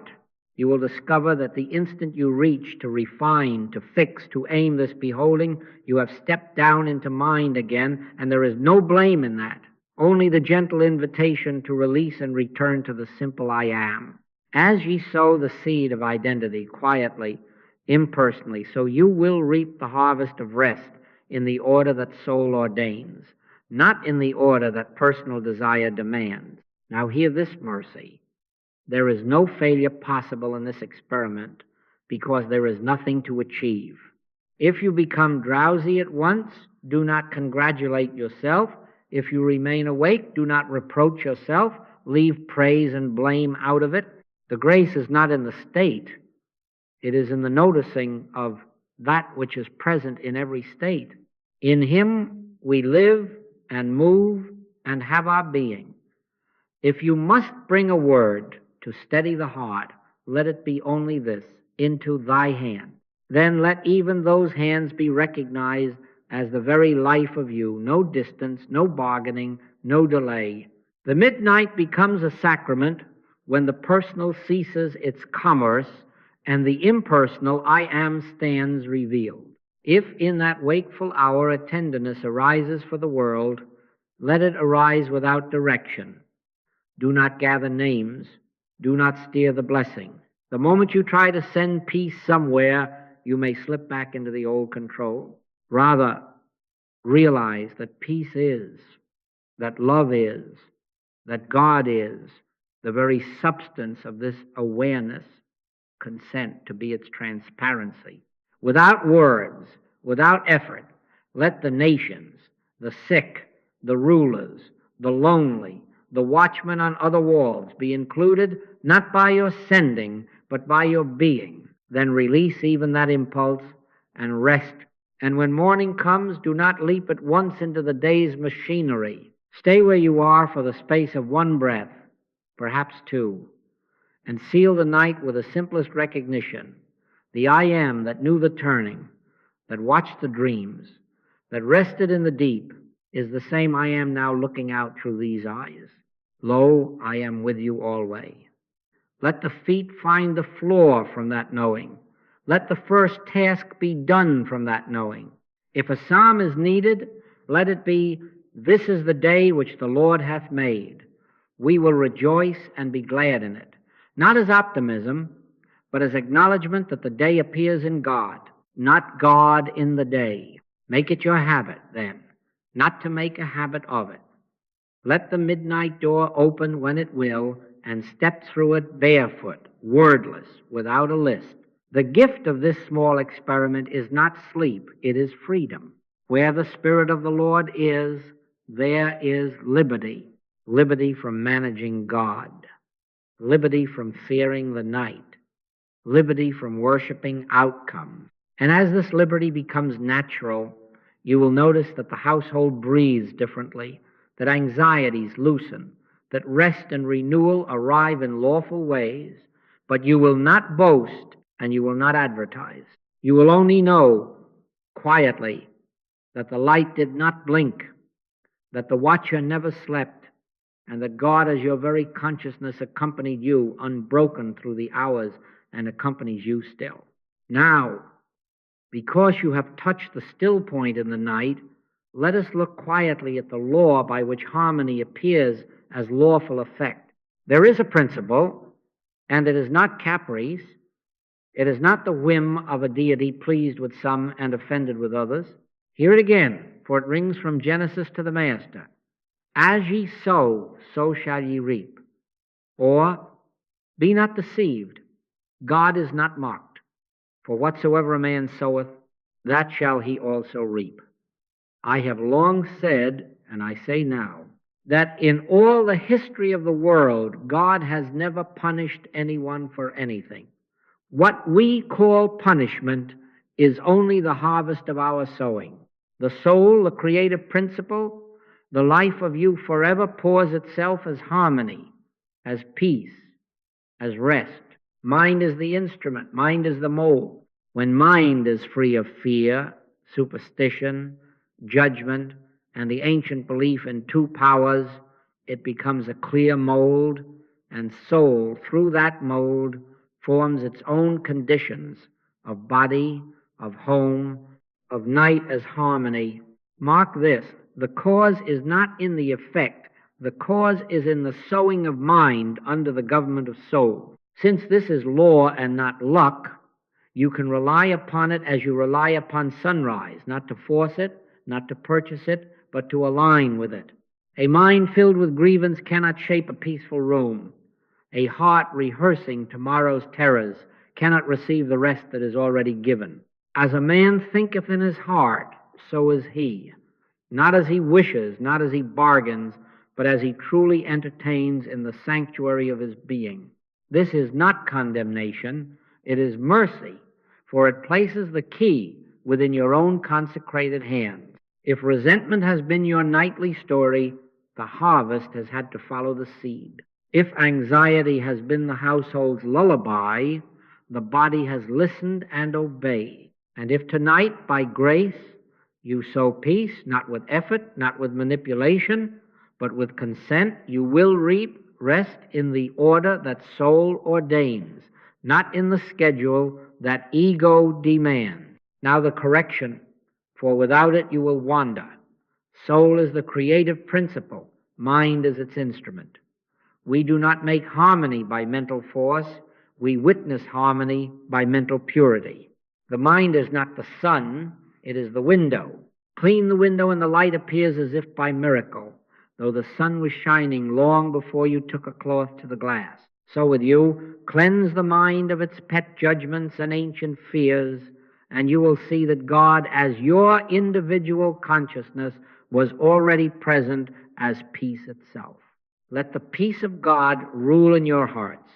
You will discover that the instant you reach to refine, to fix, to aim this beholding, you have stepped down into mind again, and there is no blame in that. Only the gentle invitation to release and return to the simple I am. As ye sow the seed of identity quietly, impersonally, so you will reap the harvest of rest in the order that soul ordains. not in the order that personal desire demands. Now hear this mercy. There is no failure possible in this experiment because there is nothing to achieve. If you become drowsy at once, do not congratulate yourself. If you remain awake, do not reproach yourself. Leave praise and blame out of it. The grace is not in the state. It is in the noticing of that which is present in every state. In Him we live and move and have our being. If you must bring a word to steady the heart, let it be only this: into thy hand. Then let even those hands be recognized as the very life of you. No distance, no bargaining, no delay. The midnight becomes a sacrament when the personal ceases its commerce and the impersonal I am stands revealed. If in that wakeful hour a tenderness arises for the world, let it arise without direction. Do not gather names. Do not steer the blessing. The moment you try to send peace somewhere, you may slip back into the old control. Rather, realize that peace is, that love is, that God is, the very substance of this awareness. Consent to be its transparency. Without words, without effort, let the nations, the sick, the rulers, the lonely, the watchmen on other walls be included not by your sending, but by your being. Then release even that impulse and rest. And when morning comes, do not leap at once into the day's machinery. Stay where you are for the space of one breath, perhaps two, and seal the night with the simplest recognition. The I am that knew the turning, that watched the dreams, that rested in the deep, is the same I am now looking out through these eyes. Lo, I am with you always. Let the feet find the floor from that knowing. Let the first task be done from that knowing. If a psalm is needed, let it be, this is the day which the Lord hath made. We will rejoice and be glad in it. Not as optimism, but as acknowledgement that the day appears in God, not God in the day. Make it your habit, then, not to make a habit of it. Let the midnight door open when it will, and step through it barefoot, wordless, without a lisp. The gift of this small experiment is not sleep, it is freedom. Where the Spirit of the Lord is, there is liberty. Liberty from managing God. Liberty from fearing the night. Liberty from worshiping outcomes. And as this liberty becomes natural, you will notice that the household breathes differently, that anxieties loosen, that rest and renewal arrive in lawful ways, but you will not boast and you will not advertise. You will only know quietly that the light did not blink, that the watcher never slept, and that God as your very consciousness accompanied you unbroken through the hours and accompanies you still. Now, because you have touched the still point in the night, let us look quietly at the law by which harmony appears as lawful effect. There is a principle, and it is not caprice. It is not the whim of a deity pleased with some and offended with others. Hear it again, for it rings from Genesis to the Master. As ye sow, so shall ye reap. Or, be not deceived. God is not mocked. For whatsoever a man soweth, that shall he also reap. I have long said, and I say now, that in all the history of the world, God has never punished anyone for anything. What we call punishment is only the harvest of our sowing. The soul, the creative principle, the life of you forever pours itself as harmony, as peace, as rest. Mind is the instrument. Mind is the mold. When mind is free of fear, superstition, judgment, and the ancient belief in two powers, it becomes a clear mold, and soul, through that mold, forms its own conditions of body, of home, of night as harmony. Mark this, the cause is not in the effect. The cause is in the sowing of mind under the government of soul. Since this is law and not luck, you can rely upon it as you rely upon sunrise, not to force it, not to purchase it, but to align with it. A mind filled with grievance cannot shape a peaceful room. A heart rehearsing tomorrow's terrors cannot receive the rest that is already given. As a man thinketh in his heart, so is he. Not as he wishes, not as he bargains, but as he truly entertains in the sanctuary of his being. This is not condemnation, it is mercy, for it places the key within your own consecrated hands. If resentment has been your nightly story, the harvest has had to follow the seed. If anxiety has been the household's lullaby, the body has listened and obeyed. And if tonight, by grace, you sow peace, not with effort, not with manipulation, but with consent, you will reap rest in the order that soul ordains, not in the schedule that ego demands. Now the correction, for without it you will wander. Soul is the creative principle, mind is its instrument. We do not make harmony by mental force, we witness harmony by mental purity. The mind is not the sun, it is the window. Clean the window and the light appears as if by miracle, though the sun was shining long before you took a cloth to the glass. So with you, cleanse the mind of its pet judgments and ancient fears, and you will see that God, as your individual consciousness, was already present as peace itself. Let the peace of God rule in your hearts.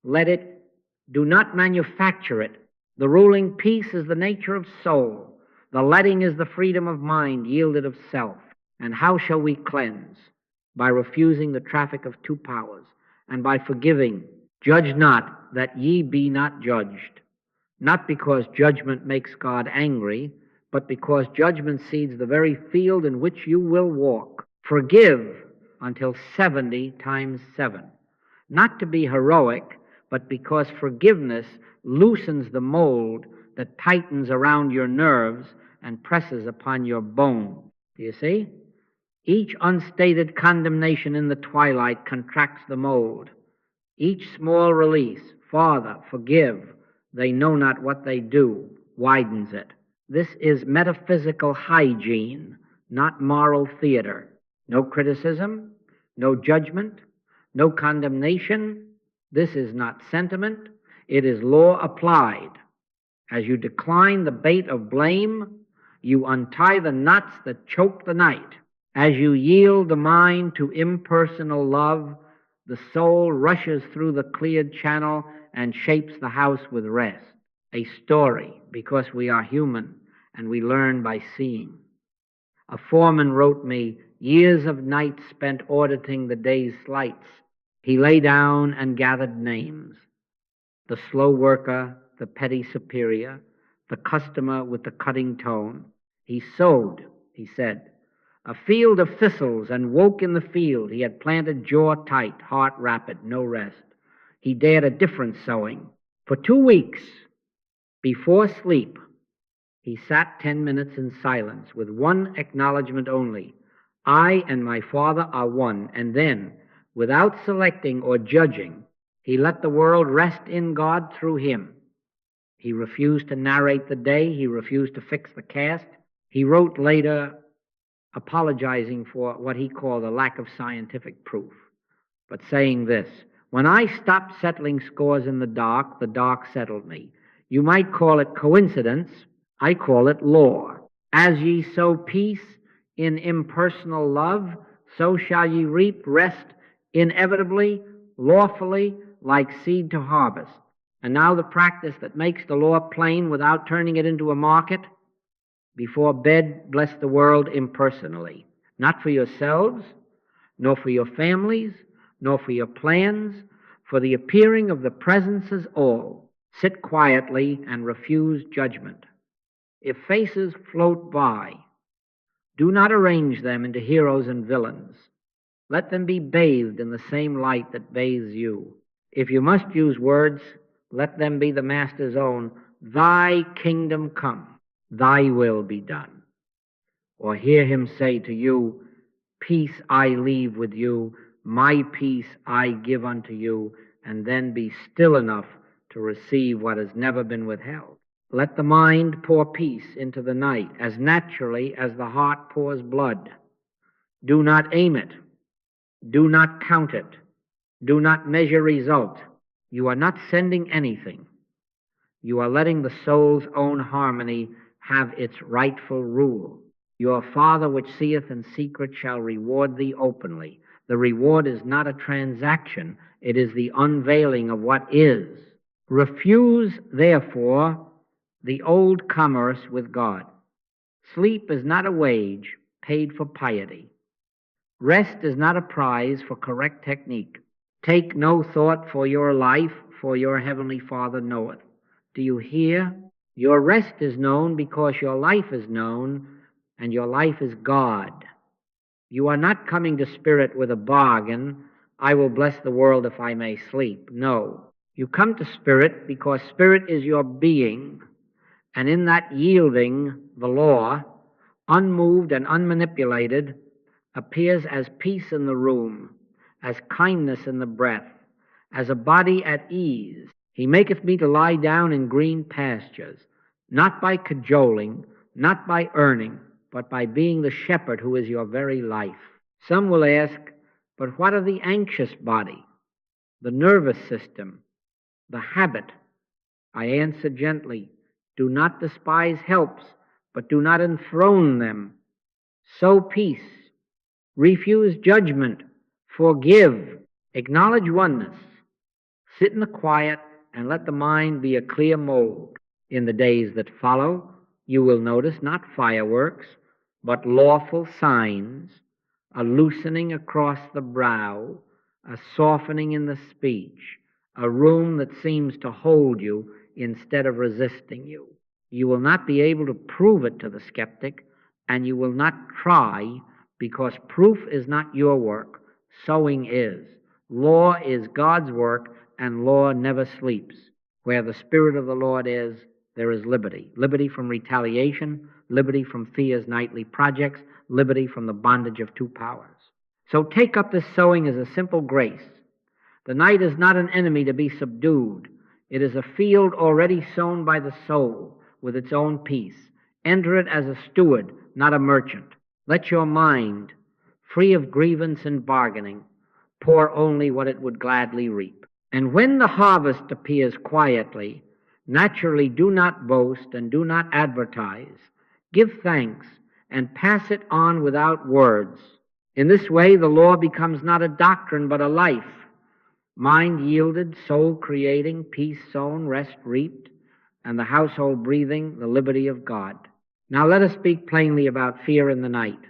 Do not manufacture it. The ruling peace is the nature of soul. The letting is the freedom of mind, yielded of self. And how shall we cleanse? By refusing the traffic of two powers, and by forgiving. Judge not, that ye be not judged. Not because judgment makes God angry, but because judgment seeds the very field in which you will walk. Forgive until 70 times 7. Not to be heroic, but because forgiveness loosens the mold that tightens around your nerves and presses upon your bone. Do you see? Each unstated condemnation in the twilight contracts the mold. Each small release, Father, forgive, they know not what they do, widens it. This is metaphysical hygiene, not moral theater. No criticism, no judgment, no condemnation. This is not sentiment, it is law applied. As you decline the bait of blame, you untie the knots that choke the night. As you yield the mind to impersonal love, the soul rushes through the cleared channel and shapes the house with rest. A story, because we are human and we learn by seeing. A foreman wrote me, years of nights spent auditing the day's slights. He lay down and gathered names. The slow worker, the petty superior, the customer with the cutting tone. He sowed, he said, a field of thistles and woke in the field. He had planted jaw tight, heart rapid, no rest. He dared a different sowing. For 2 weeks, before sleep, he sat 10 minutes in silence with one acknowledgement only. I and my Father are one. And then, without selecting or judging, he let the world rest in God through him. He refused to narrate the day. He refused to fix the cast. He wrote later apologizing for what he called a lack of scientific proof, but saying this, when I stopped settling scores in the dark settled me. You might call it coincidence. I call it law. As ye sow peace in impersonal love, so shall ye reap rest inevitably, lawfully, like seed to harvest. And now the practice that makes the law plain without turning it into a market. Before bed, bless the world impersonally, not for yourselves, nor for your families, nor for your plans, for the appearing of the presences all. Sit quietly and refuse judgment. If faces float by, do not arrange them into heroes and villains. Let them be bathed in the same light that bathes you. If you must use words, let them be the Master's own. Thy kingdom come, thy will be done. Or hear him say to you, peace I leave with you, my peace I give unto you, and then be still enough to receive what has never been withheld. Let the mind pour peace into the night as naturally as the heart pours blood. Do not aim it. Do not count it. Do not measure result. You are not sending anything. You are letting the soul's own harmony have its rightful rule. Your Father which seeth in secret shall reward thee openly. The reward is not a transaction. It is the unveiling of what is. Refuse, therefore, the old commerce with God. Sleep is not a wage paid for piety. Rest is not a prize for correct technique. Take no thought for your life, for your heavenly Father knoweth. Do you hear? Your rest is known because your life is known, and your life is God. You are not coming to Spirit with a bargain, I will bless the world if I may sleep. No. You come to Spirit because Spirit is your being, and in that yielding, the law, unmoved and unmanipulated, appears as peace in the room, as kindness in the breath, as a body at ease. He maketh me to lie down in green pastures, not by cajoling, not by earning, but by being the shepherd who is your very life. Some will ask, but what of the anxious body, the nervous system, the habit? I answer gently, do not despise helps, but do not enthrone them. Sow peace. Refuse judgment. Forgive. Acknowledge oneness. Sit in the quiet and let the mind be a clear mold. In the days that follow, you will notice not fireworks, but lawful signs, a loosening across the brow, a softening in the speech, a room that seems to hold you instead of resisting you. You will not be able to prove it to the skeptic, and you will not try, because proof is not your work, sowing is. Law is God's work, and law never sleeps. Where the Spirit of the Lord is, there is liberty. Liberty from retaliation, liberty from fear's nightly projects, liberty from the bondage of two powers. So take up this sowing as a simple grace. The night is not an enemy to be subdued. It is a field already sown by the soul with its own peace. Enter it as a steward, not a merchant. Let your mind, free of grievance and bargaining, pour only what it would gladly reap. And when the harvest appears quietly, naturally do not boast and do not advertise. Give thanks and pass it on without words. In this way the law becomes not a doctrine but a life. Mind yielded, soul creating, peace sown, rest reaped, and the household breathing the liberty of God. Now let us speak plainly about fear in the night.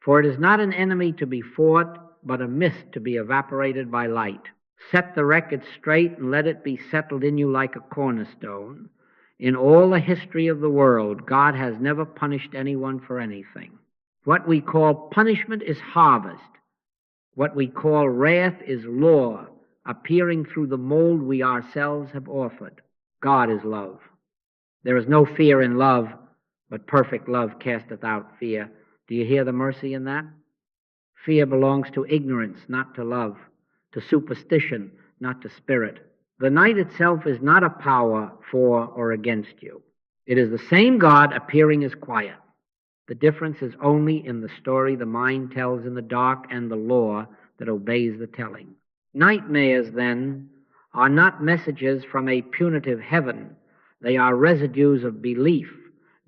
For it is not an enemy to be fought, but a mist to be evaporated by light. Set the record straight and let it be settled in you like a cornerstone. In all the history of the world, God has never punished anyone for anything. What we call punishment is harvest. What we call wrath is law, appearing through the mold we ourselves have offered. God is love. There is no fear in love, but perfect love casteth out fear. Do you hear the mercy in that? Fear belongs to ignorance, not to love, to superstition, not to spirit. The night itself is not a power for or against you. It is the same God appearing as quiet. The difference is only in the story the mind tells in the dark and the law that obeys the telling. Nightmares, then, are not messages from a punitive heaven. They are residues of belief,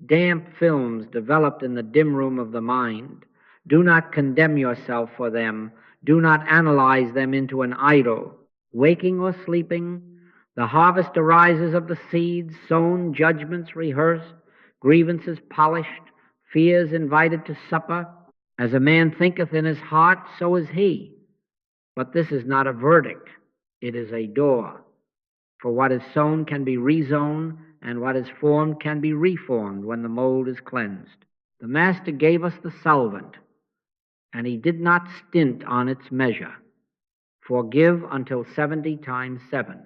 damp films developed in the dim room of the mind. Do not condemn yourself for them. Do not analyze them into an idol. Waking or sleeping, the harvest arises of the seeds sown, judgments rehearsed, grievances polished, fears invited to supper. As a man thinketh in his heart, so is he. But this is not a verdict. It is a door. For what is sown can be rezoned, and what is formed can be reformed when the mold is cleansed. The Master gave us the solvent, and he did not stint on its measure. Forgive until 70 times 7.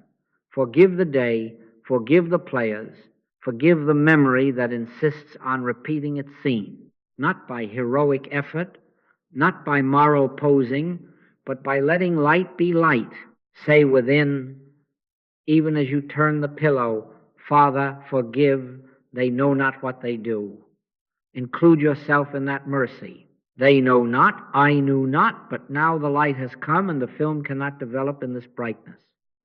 Forgive the day, forgive the players, forgive the memory that insists on repeating its scene, not by heroic effort, not by moral posing, but by letting light be light. Say within, even as you turn the pillow, Father, forgive, they know not what they do. Include yourself in that mercy. They know not, I knew not, but now the light has come, and the film cannot develop in this brightness.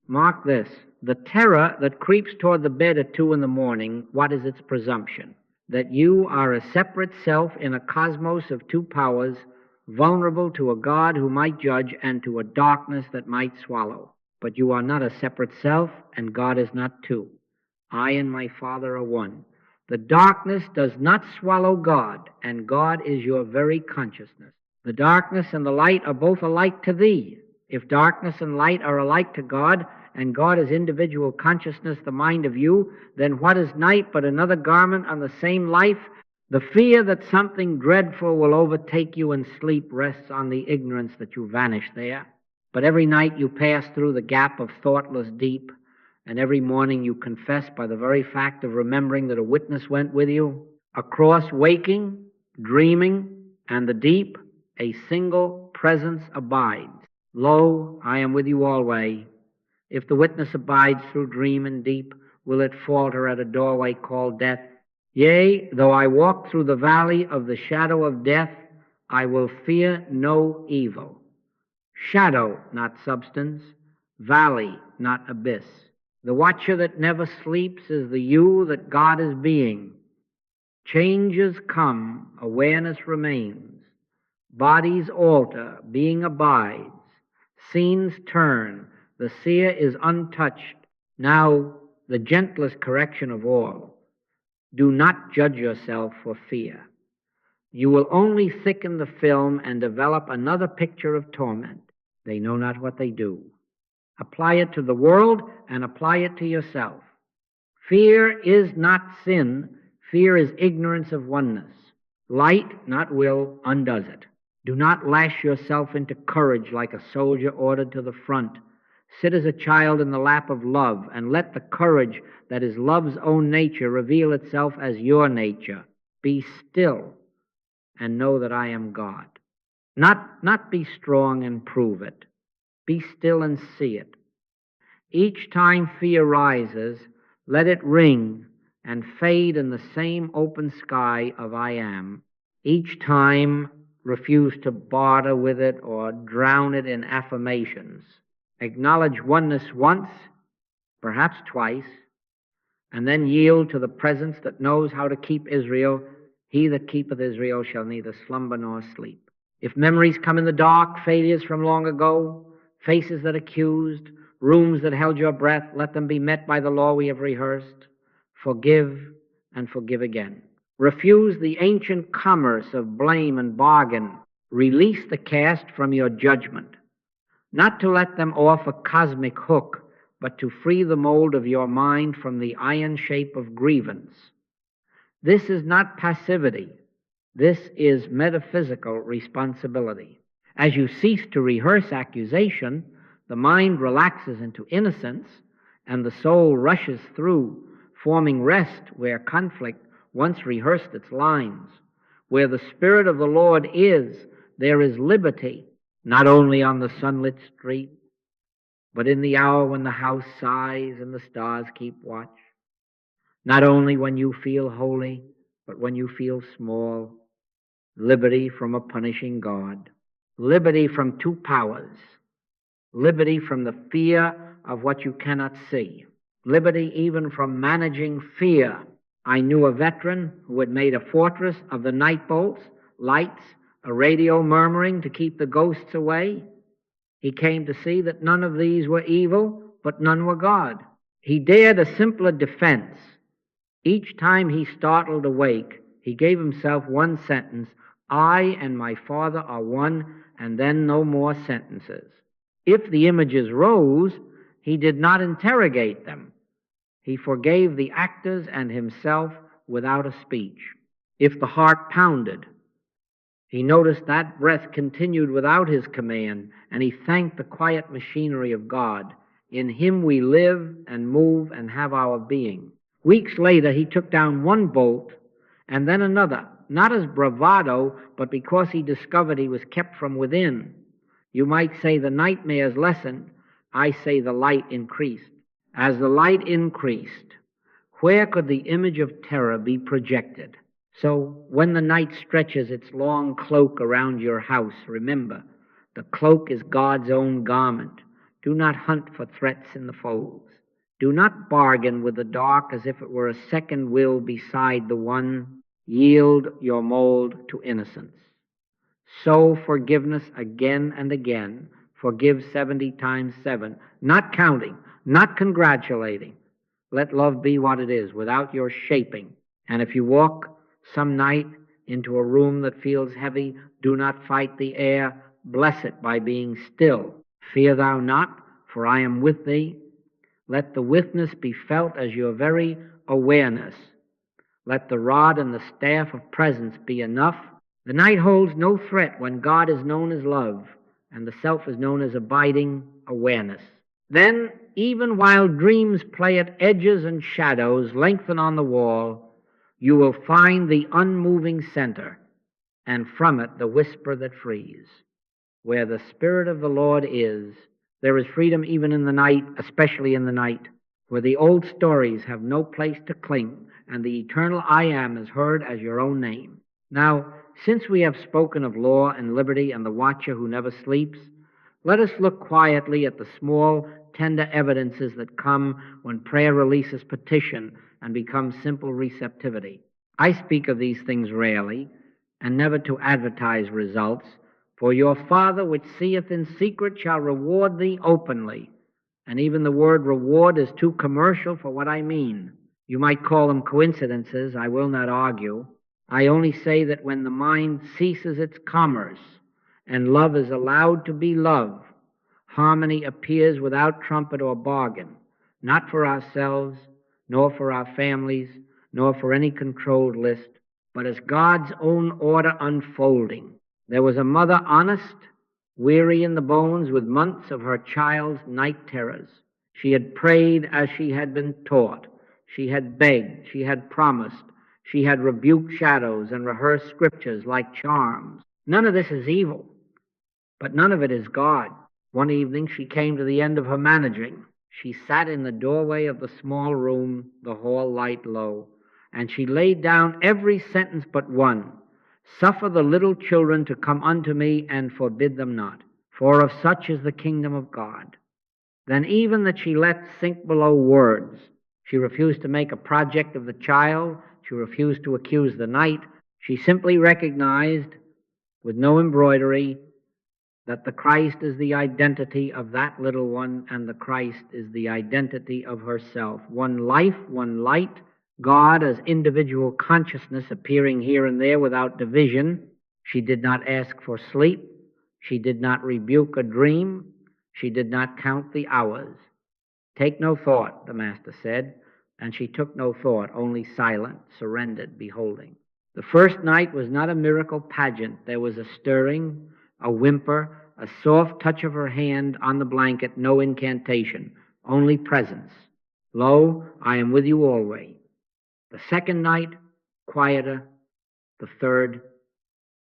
Mark this. The terror that creeps toward the bed at 2 in the morning, what is its presumption? That you are a separate self in a cosmos of two powers, vulnerable to a God who might judge and to a darkness that might swallow. But you are not a separate self, and God is not two. I and my Father are one. The darkness does not swallow God, and God is your very consciousness. The darkness and the light are both alike to thee. If darkness and light are alike to God, and God is individual consciousness, the mind of you, then what is night but another garment on the same life? The fear that something dreadful will overtake you in sleep rests on the ignorance that you vanish there. But every night you pass through the gap of thoughtless deep, and every morning you confess by the very fact of remembering that a witness went with you. Across waking, dreaming, and the deep, a single presence abides. Lo, I am with you alway. If the witness abides through dream and deep, will it falter at a doorway called death? Yea, though I walk through the valley of the shadow of death, I will fear no evil. Shadow, not substance. Valley, not abyss. The watcher that never sleeps is the you that God is being. Changes come, awareness remains. Bodies alter, being abides. Scenes turn, the seer is untouched. Now, the gentlest correction of all. Do not judge yourself for fear. You will only thicken the film and develop another picture of torment. They know not what they do. Apply it to the world and apply it to yourself. Fear is not sin. Fear is ignorance of oneness. Light, not will, undoes it. Do not lash yourself into courage like a soldier ordered to the front. Sit as a child in the lap of love and let the courage that is love's own nature reveal itself as your nature. Be still and know that I am God. Not be strong and prove it. Be still and see it. Each time fear rises, let it ring and fade in the same open sky of I am. Each time, refuse to barter with it or drown it in affirmations. Acknowledge oneness once, perhaps twice, and then yield to the presence that knows how to keep Israel. He that keepeth Israel shall neither slumber nor sleep. If memories come in the dark, failures from long ago, faces that accused, rooms that held your breath, let them be met by the law we have rehearsed. Forgive and forgive again. Refuse the ancient commerce of blame and bargain. Release the cast from your judgment. Not to let them off a cosmic hook, but to free the mold of your mind from the iron shape of grievance. This is not passivity. This is metaphysical responsibility. As you cease to rehearse accusation, the mind relaxes into innocence, and the soul rushes through, forming rest where conflict once rehearsed its lines. Where the Spirit of the Lord is, there is liberty, not only on the sunlit street, but in the hour when the house sighs and the stars keep watch. Not only when you feel holy, but when you feel small. Liberty from a punishing God. Liberty from two powers. Liberty from the fear of what you cannot see. Liberty even from managing fear. I knew a veteran who had made a fortress of the night bolts, lights, a radio murmuring to keep the ghosts away. He came to see that none of these were evil, but none were God. He dared a simpler defense. Each time he startled awake, he gave himself one sentence: I and my Father are one, and then no more sentences. If the images rose, he did not interrogate them. He forgave the actors and himself without a speech. If the heart pounded, he noticed that breath continued without his command, and he thanked the quiet machinery of God. In him we live and move and have our being. Weeks later, he took down one bolt and then another, not as bravado, but because he discovered he was kept from within. You might say the nightmares lessened. I say the light increased. As the light increased, where could the image of terror be projected? So when the night stretches its long cloak around your house, remember, the cloak is God's own garment. Do not hunt for threats in the folds. Do not bargain with the dark as if it were a second will beside the one. Yield your mold to innocence. Sow forgiveness again and again. Forgive 70 times 7. Not counting, not congratulating. Let love be what it is, without your shaping. And if you walk some night into a room that feels heavy, do not fight the air. Bless it by being still. Fear thou not, for I am with thee. Let the witness be felt as your very awareness. Let the rod and the staff of presence be enough. The night holds no threat when God is known as love and the self is known as abiding awareness. Then, even while dreams play at edges and shadows lengthen on the wall, you will find the unmoving center, and from it the whisper that frees. Where the Spirit of the Lord is, there is freedom even in the night, especially in the night, where the old stories have no place to cling, and the eternal I Am is heard as your own name. Now, since we have spoken of law and liberty and the watcher who never sleeps, let us look quietly at the small, tender evidences that come when prayer releases petition and becomes simple receptivity. I speak of these things rarely, and never to advertise results, for your Father which seeth in secret shall reward thee openly. And even the word reward is too commercial for what I mean. You might call them coincidences, I will not argue. I only say that when the mind ceases its commerce and love is allowed to be love, harmony appears without trumpet or bargain, not for ourselves, nor for our families, nor for any controlled list, but as God's own order unfolding. There was a mother honest, weary in the bones with months of her child's night terrors. She had prayed as she had been taught. She had begged. She had promised. She had rebuked shadows and rehearsed scriptures like charms. None of this is evil, but none of it is God. One evening she came to the end of her managing. She sat in the doorway of the small room, the hall light low, and she laid down every sentence but one. Suffer the little children to come unto me, and forbid them not, for of such is the kingdom of God. Then even that she let sink below words. She refused to make a project of the child. She refused to accuse the night. She simply recognized, with no embroidery, that the Christ is the identity of that little one, and the Christ is the identity of herself. One life, one light, God as individual consciousness appearing here and there without division. She did not ask for sleep. She did not rebuke a dream. She did not count the hours. Take no thought, the Master said, and she took no thought, only silent, surrendered, beholding. The first night was not a miracle pageant. There was a stirring, a whimper, a soft touch of her hand on the blanket, no incantation, only presence. Lo, I am with you always. The second night, quieter. The third,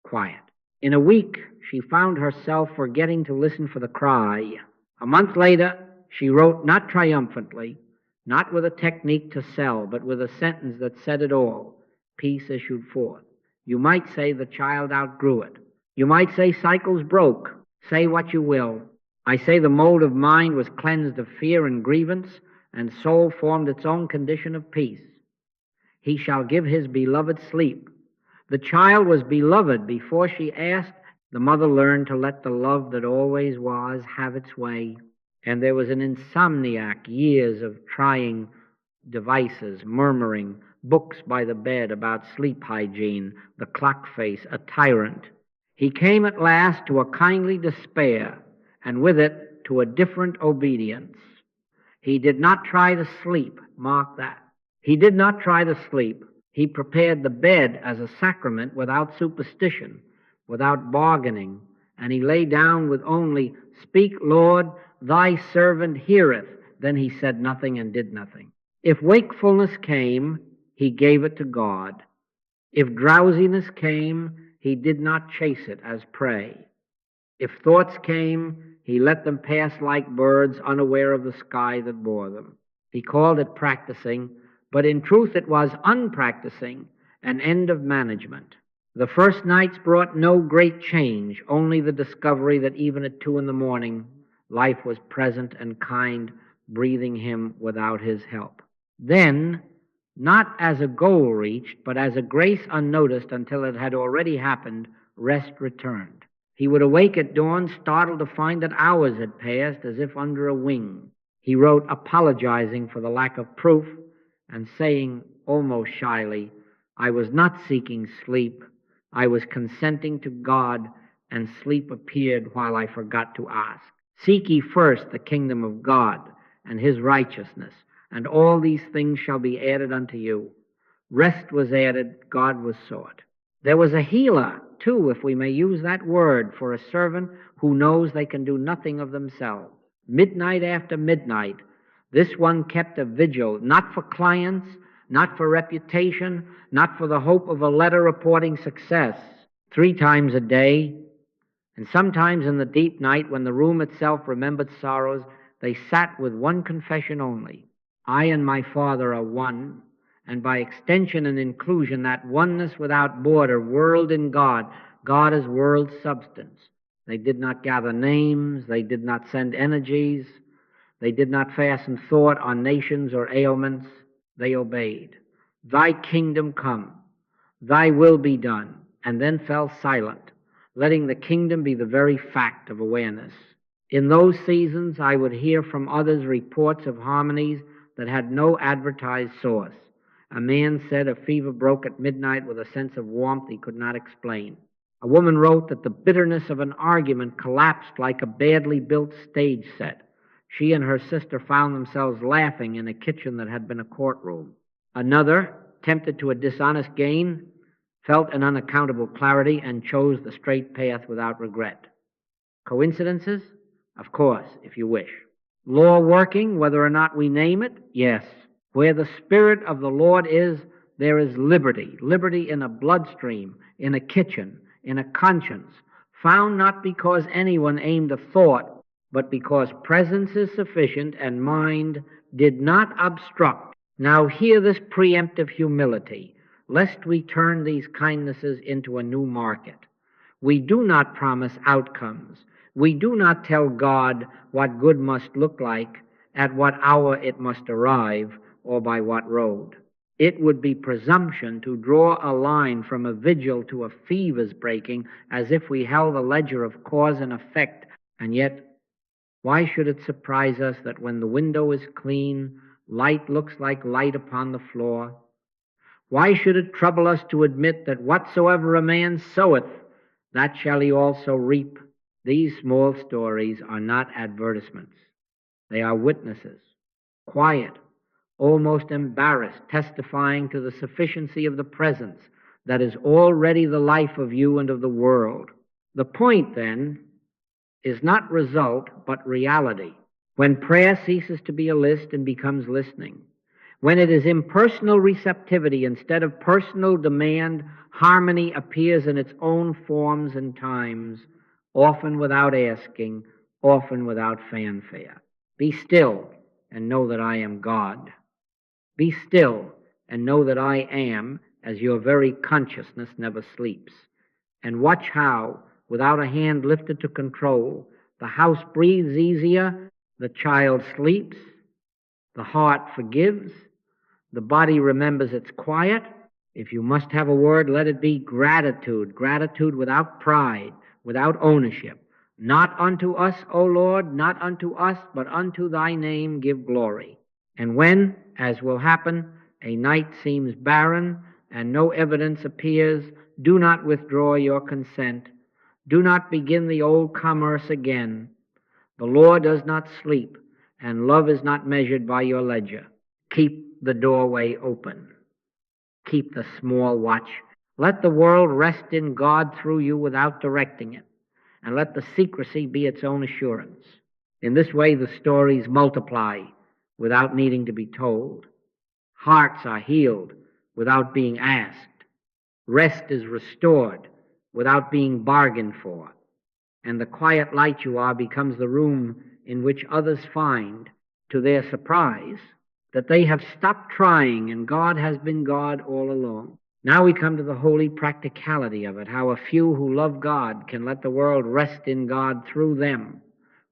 quiet. In a week, she found herself forgetting to listen for the cry. A month later, she wrote not triumphantly, not with a technique to sell, but with a sentence that said it all. Peace issued forth. You might say the child outgrew it. You might say cycles broke. Say what you will. I say the mold of mind was cleansed of fear and grievance, and soul formed its own condition of peace. He shall give his beloved sleep. The child was beloved before she asked. The mother learned to let the love that always was have its way. And there was an insomniac, years of trying devices, murmuring, books by the bed about sleep hygiene, the clock face, a tyrant. He came at last to a kindly despair, and with it to a different obedience. He did not try to sleep, mark that. He did not try to sleep. He prepared the bed as a sacrament without superstition, without bargaining, and he lay down with only, "Speak, Lord, thy servant heareth." Then he said nothing and did nothing. If wakefulness came, he gave it to God. If drowsiness came, he did not chase it as prey. If thoughts came, he let them pass like birds, unaware of the sky that bore them. He called it practicing, but in truth it was unpracticing, an end of management. The first nights brought no great change, only the discovery that even at 2 in the morning, life was present and kind, breathing him without his help. Then, not as a goal reached, but as a grace unnoticed until it had already happened, rest returned. He would awake at dawn, startled to find that hours had passed as if under a wing. He wrote apologizing for the lack of proof and saying almost shyly, "I was not seeking sleep. I was consenting to God, and sleep appeared while I forgot to ask. Seek ye first the kingdom of God and his righteousness, and all these things shall be added unto you." Rest was added, God was sought. There was a healer, too, if we may use that word, for a servant who knows they can do nothing of themselves. Midnight after midnight, this one kept a vigil, not for clients, not for reputation, not for the hope of a letter reporting success. 3 times a day, and sometimes in the deep night when the room itself remembered sorrows, they sat with one confession only: I and my Father are one, and by extension and inclusion, that oneness without border, world in God, God is world substance. They did not gather names, they did not send energies, they did not fasten thought on nations or ailments. They obeyed. Thy kingdom come, thy will be done, and then fell silent, letting the kingdom be the very fact of awareness. In those seasons, I would hear from others reports of harmonies that had no advertised source. A man said a fever broke at midnight with a sense of warmth he could not explain. A woman wrote that the bitterness of an argument collapsed like a badly built stage set. She and her sister found themselves laughing in a kitchen that had been a courtroom. Another, tempted to a dishonest gain, felt an unaccountable clarity and chose the straight path without regret. Coincidences? Of course, if you wish. Law working, whether or not we name it? Yes. Where the Spirit of the Lord is, there is liberty. Liberty in a bloodstream, in a kitchen, in a conscience, found not because anyone aimed a thought, but because presence is sufficient and mind did not obstruct. Now hear this preemptive humility, lest we turn these kindnesses into a new market. We do not promise outcomes. We do not tell God what good must look like, at what hour it must arrive, or by what road. It would be presumption to draw a line from a vigil to a fever's breaking as if we held a ledger of cause and effect, and yet why should it surprise us that when the window is clean, light looks like light upon the floor? Why should it trouble us to admit that whatsoever a man soweth, that shall he also reap? These small stories are not advertisements. They are witnesses, quiet, almost embarrassed, testifying to the sufficiency of the presence that is already the life of you and of the world. The point, then, is not result, but reality. When prayer ceases to be a list and becomes listening, when it is impersonal receptivity instead of personal demand, harmony appears in its own forms and times, often without asking, often without fanfare. Be still and know that I am God. Be still and know that I am, as your very consciousness never sleeps. And watch how, without a hand lifted to control, the house breathes easier, the child sleeps, the heart forgives, the body remembers it's quiet. If you must have a word, let it be gratitude, gratitude without pride, without ownership. Not unto us, O Lord, not unto us, but unto thy name give glory. And when, as will happen, a night seems barren and no evidence appears, do not withdraw your consent. Do not begin the old commerce again. The Lord does not sleep, and love is not measured by your ledger. Keep the doorway open. Keep the small watch. Let the world rest in God through you without directing it, and let the secrecy be its own assurance. In this way, the stories multiply without needing to be told. Hearts are healed without being asked. Rest is restored without being bargained for. And the quiet light you are becomes the room in which others find, to their surprise, that they have stopped trying and God has been God all along. Now we come to the holy practicality of it, how a few who love God can let the world rest in God through them,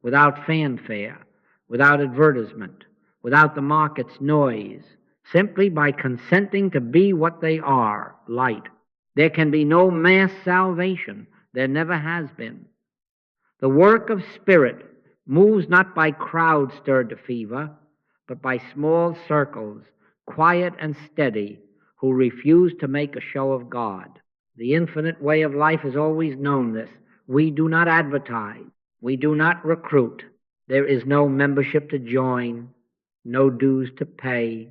without fanfare, without advertisement, without the market's noise, simply by consenting to be what they are, light. There can be no mass salvation. There never has been. The work of Spirit moves not by crowds stirred to fever, but by small circles, quiet and steady, who refuse to make a show of God. The infinite way of life has always known this. We do not advertise. We do not recruit. There is no membership to join, no dues to pay,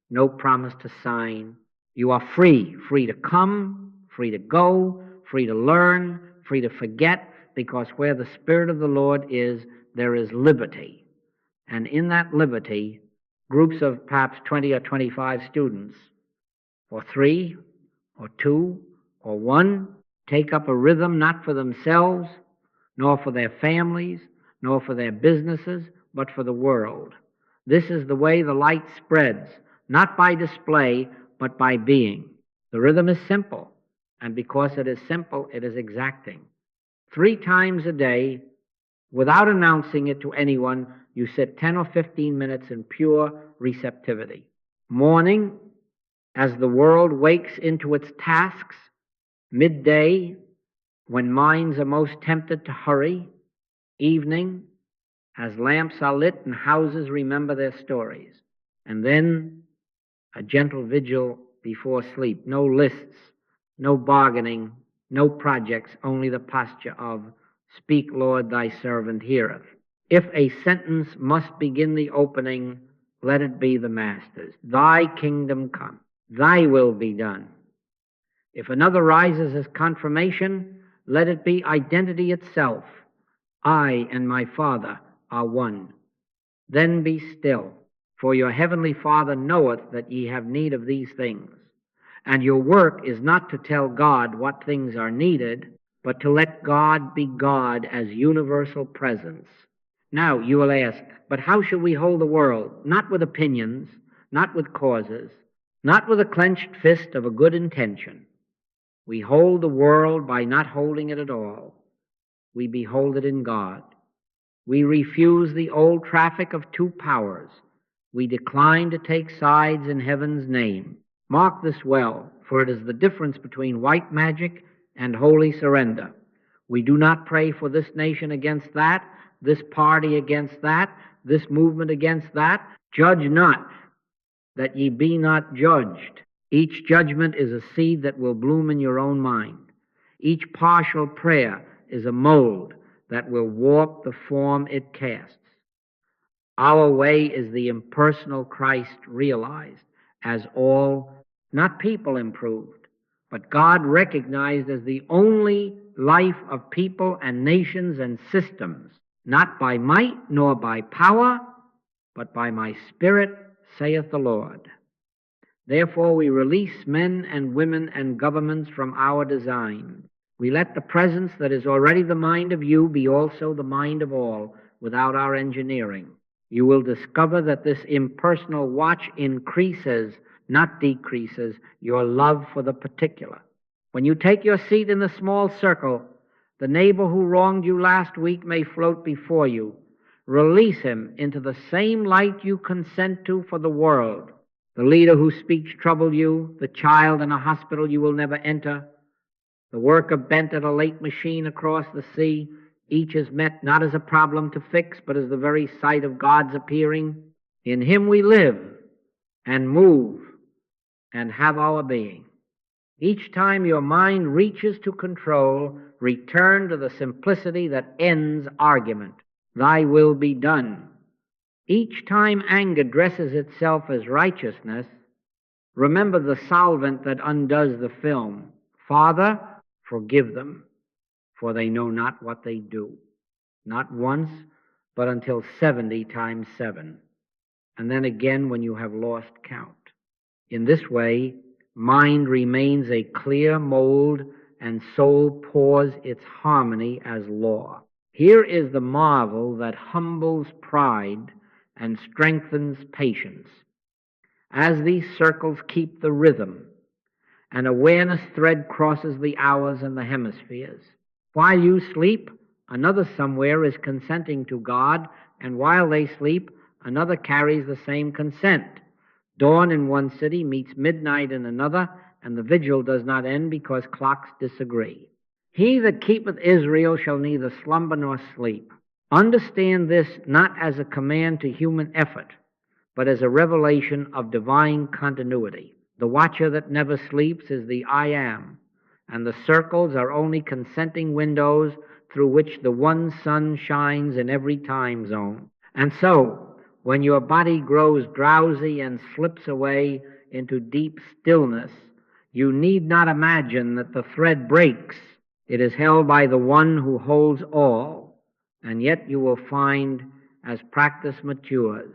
no promise to sign. You are free, free to come, free to go, free to learn, free to forget, because where the Spirit of the Lord is, there is liberty. And in that liberty, groups of perhaps 20 or 25 students, or 3, or 2, or 1, take up a rhythm not for themselves, nor for their families, nor for their businesses, but for the world. This is the way the light spreads, not by display, but by being. The rhythm is simple, and because it is simple, it is exacting. 3 times a day, without announcing it to anyone, you sit 10 or 15 minutes in pure receptivity. Morning, as the world wakes into its tasks, midday, when minds are most tempted to hurry, evening, as lamps are lit and houses remember their stories, and then a gentle vigil before sleep. No lists, no bargaining, no projects, only the posture of, "Speak, Lord, thy servant heareth." If a sentence must begin the opening, let it be the Master's. "Thy kingdom come, thy will be done." If another rises as confirmation, let it be identity itself. "I and my Father are one." Then be still, for your heavenly Father knoweth that ye have need of these things. And your work is not to tell God what things are needed, but to let God be God as universal presence. Now, you will ask, but how shall we hold the world? Not with opinions, not with causes, not with a clenched fist of a good intention. We hold the world by not holding it at all. We behold it in God. We refuse the old traffic of 2 powers. We decline to take sides in heaven's name. Mark this well, for it is the difference between white magic and holy surrender. We do not pray for this nation against that, this party against that, this movement against that. Judge not, that ye be not judged. Each judgment is a seed that will bloom in your own mind. Each partial prayer is a mold that will warp the form it casts. Our way is the impersonal Christ realized as all, not people improved, but God recognized as the only life of people and nations and systems, not by might nor by power, but by my Spirit, saith the Lord. Therefore we release men and women and governments from our design. We let the presence that is already the mind of you be also the mind of all, without our engineering. You will discover that this impersonal watch increases, not decreases, your love for the particular. When you take your seat in the small circle, the neighbor who wronged you last week may float before you. Release him into the same light you consent to for the world. The leader whose speech troubled you, the child in a hospital you will never enter, the worker bent at a late machine across the sea, each is met not as a problem to fix, but as the very sight of God's appearing. In him we live and move and have our being. Each time your mind reaches to control, return to the simplicity that ends argument. Thy will be done. Each time anger dresses itself as righteousness, remember the solvent that undoes the film. Father, forgive them, for they know not what they do. Not once, but until 70 times 7. And then again when you have lost count. In this way, mind remains a clear mold and soul pours its harmony as law. Here is the marvel that humbles pride and strengthens patience. As these circles keep the rhythm, An awareness thread crosses the hours and the hemispheres. While you sleep, another somewhere is consenting to God, and while they sleep, another carries the same consent. Dawn in one city meets midnight in another, and the vigil does not end because clocks disagree. He that keepeth Israel shall neither slumber nor sleep. Understand this not as a command to human effort, but as a revelation of divine continuity. The watcher that never sleeps is the I Am, and the circles are only consenting windows through which the one sun shines in every time zone. And so, when your body grows drowsy and slips away into deep stillness, you need not imagine that the thread breaks. It is held by the one who holds all, and yet you will find, as practice matures,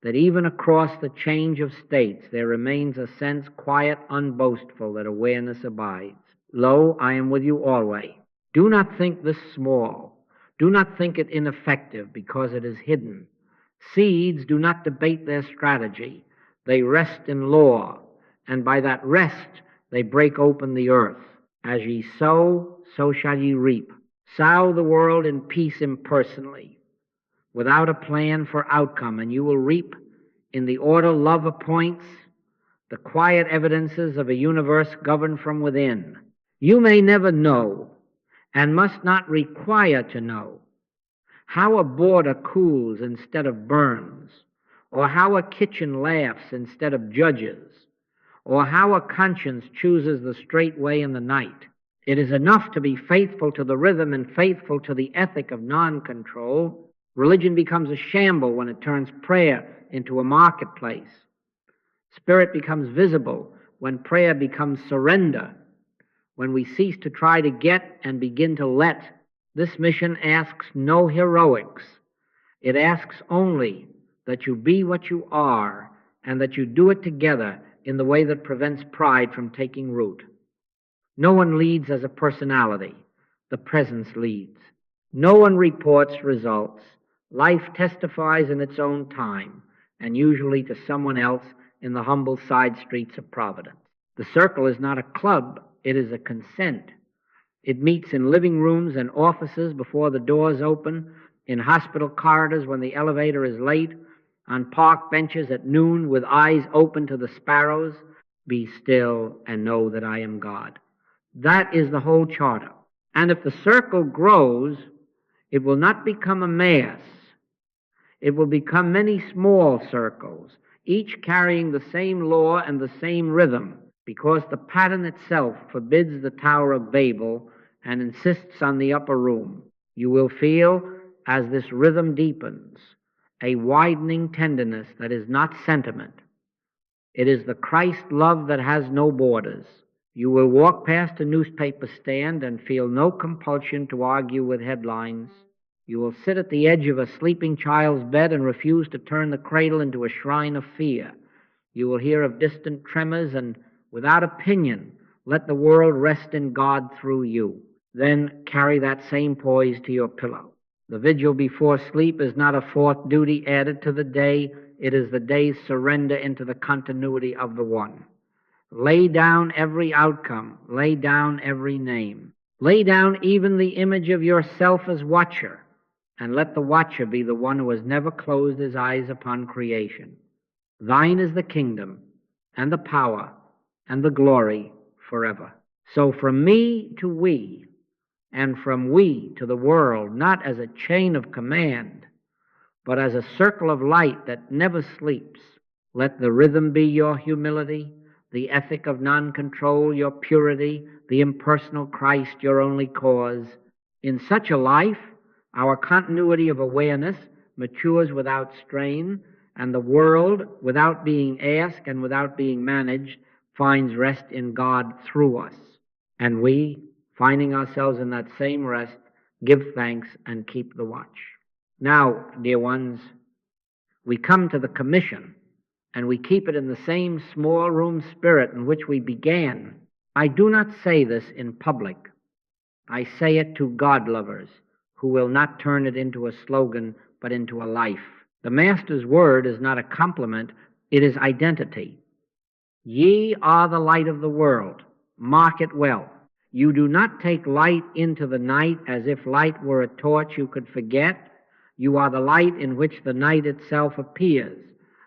that even across the change of states there remains a sense quiet, unboastful, that awareness abides. Lo, I am with you always. Do not think this small. Do not think it ineffective because it is hidden. Seeds do not debate their strategy. They rest in law, and by that rest they break open the earth. As ye sow, so shall ye reap. Sow the world in peace impersonally, without a plan for outcome, and you will reap in the order love appoints the quiet evidences of a universe governed from within. You may never know, and must not require to know, how a border cools instead of burns, or how a kitchen laughs instead of judges, or how a conscience chooses the straight way in the night. It is enough to be faithful to the rhythm and faithful to the ethic of non-control. Religion becomes a shamble when it turns prayer into a marketplace. Spirit becomes visible when prayer becomes surrender. When we cease to try to get and begin to let, this mission asks no heroics. It asks only that you be what you are, and that you do it together in the way that prevents pride from taking root. No one leads as a personality. The presence leads. No one reports results. Life testifies in its own time, and usually to someone else in the humble side streets of Providence. The circle is not a club, it is a consent. It meets in living rooms and offices before the doors open, in hospital corridors when the elevator is late, on park benches at noon with eyes open to the sparrows. Be still and know that I am God. That is the whole charter. And if the circle grows, it will not become a mass. It will become many small circles, each carrying the same law and the same rhythm, because the pattern itself forbids the Tower of Babel and insists on the upper room. You will feel, as this rhythm deepens, a widening tenderness that is not sentiment. It is the Christ love that has no borders. You will walk past a newspaper stand and feel no compulsion to argue with headlines. You will sit at the edge of a sleeping child's bed and refuse to turn the cradle into a shrine of fear. You will hear of distant tremors and, without opinion, let the world rest in God through you. Then carry that same poise to your pillow. The vigil before sleep is not a fourth duty added to the day. It is the day's surrender into the continuity of the one. Lay down every outcome. Lay down every name. Lay down even the image of yourself as watcher, and let the watcher be the one who has never closed his eyes upon creation. Thine is the kingdom, and the power, and the glory forever. So from me to we, and from we to the world, not as a chain of command, but as a circle of light that never sleeps, let the rhythm be your humility, the ethic of non-control your purity, the impersonal Christ your only cause. In such a life, our continuity of awareness matures without strain, and the world, without being asked and without being managed, finds rest in God through us. And we, finding ourselves in that same rest, give thanks and keep the watch. Now, dear ones, we come to the commission, and we keep it in the same small room spirit in which we began. I do not say this in public. I say it to God lovers who will not turn it into a slogan, but into a life. The Master's word is not a compliment, it is identity. Ye are the light of the world. Mark it well. You do not take light into the night as if light were a torch you could forget. You are the light in which the night itself appears.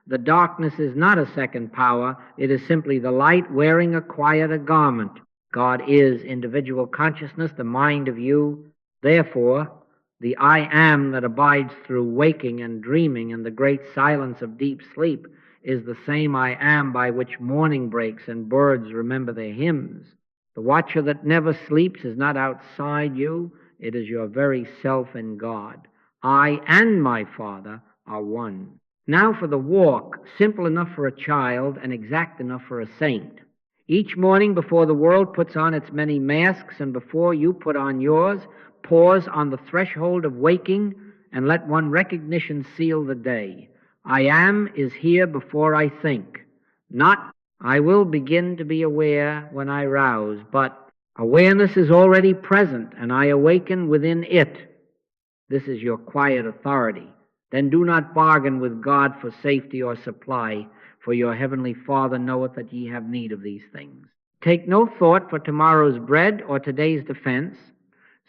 The darkness is not a second power. It is simply the light wearing a quieter garment. God is individual consciousness, the mind of you. Therefore, the I am that abides through waking and dreaming and the great silence of deep sleep is the same I am by which morning breaks and birds remember their hymns. The watcher that never sleeps is not outside you. It is your very self in God. I and my Father are one. Now for the walk, simple enough for a child and exact enough for a saint. Each morning before the world puts on its many masks and before you put on yours, pause on the threshold of waking and let one recognition seal the day. I am is here before I think. Not I will begin to be aware when I rouse, but awareness is already present and I awaken within it. This is your quiet authority. Then do not bargain with God for safety or supply, for your heavenly Father knoweth that ye have need of these things. Take no thought for tomorrow's bread or today's defense.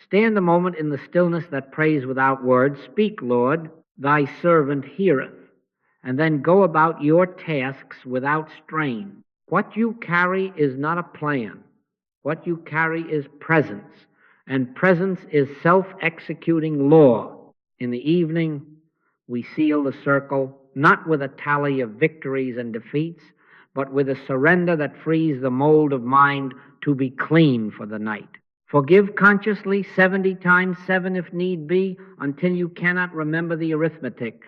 Stand a moment in the stillness that prays without words. Speak, Lord, thy servant heareth. And then go about your tasks without strain. What you carry is not a plan. What you carry is presence, and presence is self-executing law. In the evening, we seal the circle, not with a tally of victories and defeats, but with a surrender that frees the mold of mind to be clean for the night. Forgive consciously 70 times 7 if need be, until you cannot remember the arithmetic.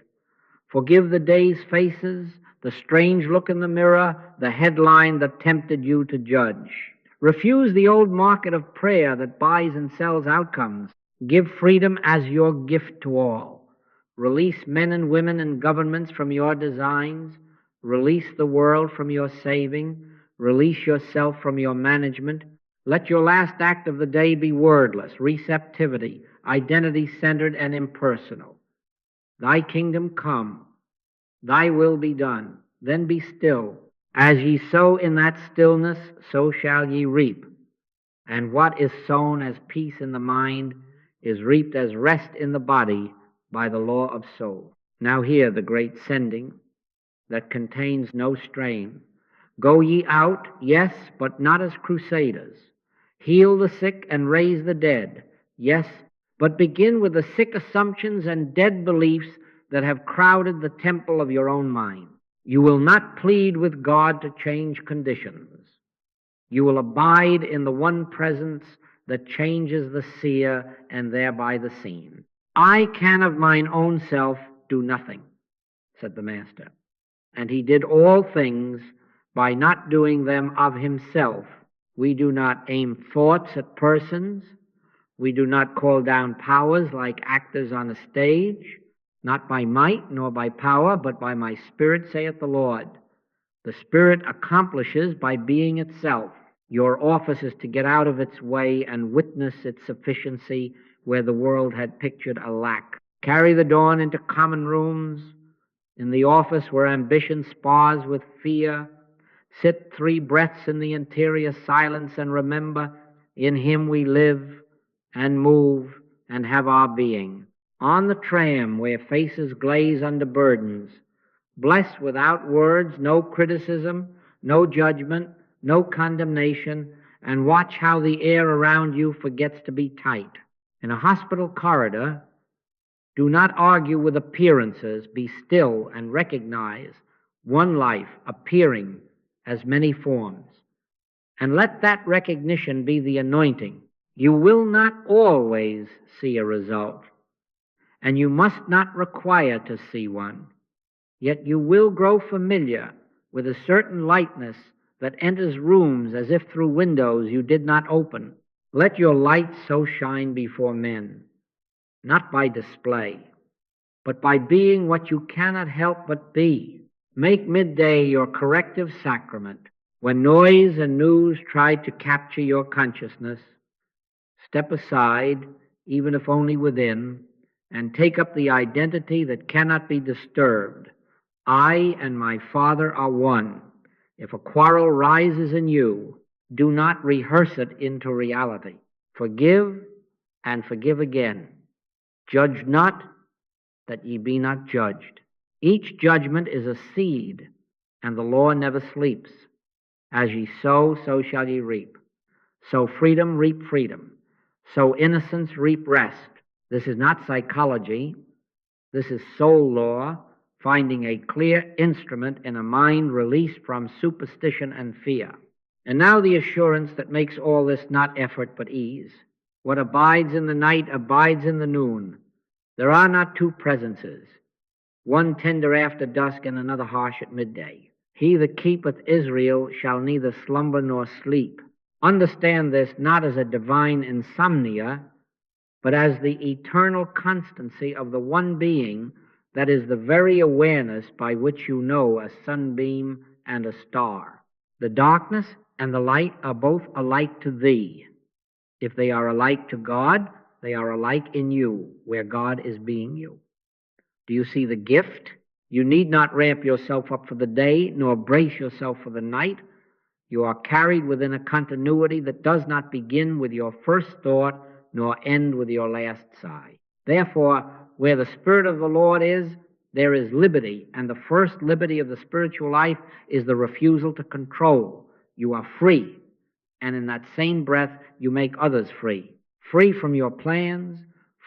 Forgive the day's faces, the strange look in the mirror, the headline that tempted you to judge. Refuse the old market of prayer that buys and sells outcomes. Give freedom as your gift to all. Release men and women and governments from your designs. Release the world from your saving. Release yourself from your management. Let your last act of the day be wordless, receptivity, identity-centered and impersonal. Thy kingdom come, thy will be done. Then be still. As ye sow in that stillness, so shall ye reap. And what is sown as peace in the mind is reaped as rest in the body by the law of soul. Now hear the great sending that contains no strain. Go ye out, yes, but not as crusaders. Heal the sick and raise the dead, yes, but begin with the sick assumptions and dead beliefs that have crowded the temple of your own mind. You will not plead with God to change conditions. You will abide in the one presence that changes the seer and thereby the seen. I can of mine own self do nothing, said the Master. And he did all things by not doing them of himself. We do not aim thoughts at persons. We do not call down powers like actors on a stage, not by might nor by power, but by my Spirit, saith the Lord. The Spirit accomplishes by being itself. Your office is to get out of its way and witness its sufficiency where the world had pictured a lack. Carry the dawn into common rooms, in the office where ambition spars with fear. Sit 3 breaths in the interior silence and remember, in him we live and move and have our being. On the tram where faces glaze under burdens, bless without words, no criticism, no judgment, no condemnation, and watch how the air around you forgets to be tight. In a hospital corridor, do not argue with appearances. Be still and recognize one life appearing as many forms. And let that recognition be the anointing. You will not always see a result, and you must not require to see one. Yet you will grow familiar with a certain lightness that enters rooms as if through windows you did not open. Let your light so shine before men, not by display, but by being what you cannot help but be. Make midday your corrective sacrament. When noise and news try to capture your consciousness, step aside, even if only within, and take up the identity that cannot be disturbed. I and my Father are one. If a quarrel rises in you, do not rehearse it into reality. Forgive and forgive again. Judge not, that ye be not judged. Each judgment is a seed, and the law never sleeps. As ye sow, so shall ye reap. Sow freedom, reap freedom. Sow innocence, reap rest. This is not psychology. This is soul law, finding a clear instrument in a mind released from superstition and fear. And now the assurance that makes all this not effort but ease. What abides in the night abides in the noon. There are not two presences, one tender after dusk and another harsh at midday. He that keepeth Israel shall neither slumber nor sleep. Understand this not as a divine insomnia, but as the eternal constancy of the one being that is the very awareness by which you know a sunbeam and a star. The darkness and the light are both alike to thee. If they are alike to God, they are alike in you, where God is being you. Do you see the gift? You need not ramp yourself up for the day, nor brace yourself for the night. You are carried within a continuity that does not begin with your first thought, nor end with your last sigh. Therefore, where the Spirit of the Lord is, there is liberty, and the first liberty of the spiritual life is the refusal to control. You are free, and in that same breath, you make others free. Free from your plans,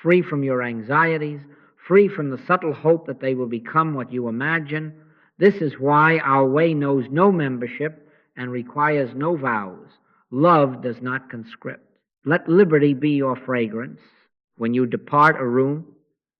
free from your anxieties, free from the subtle hope that they will become what you imagine. This is why our way knows no membership and requires no vows. Love does not conscript. Let liberty be your fragrance. When you depart a room,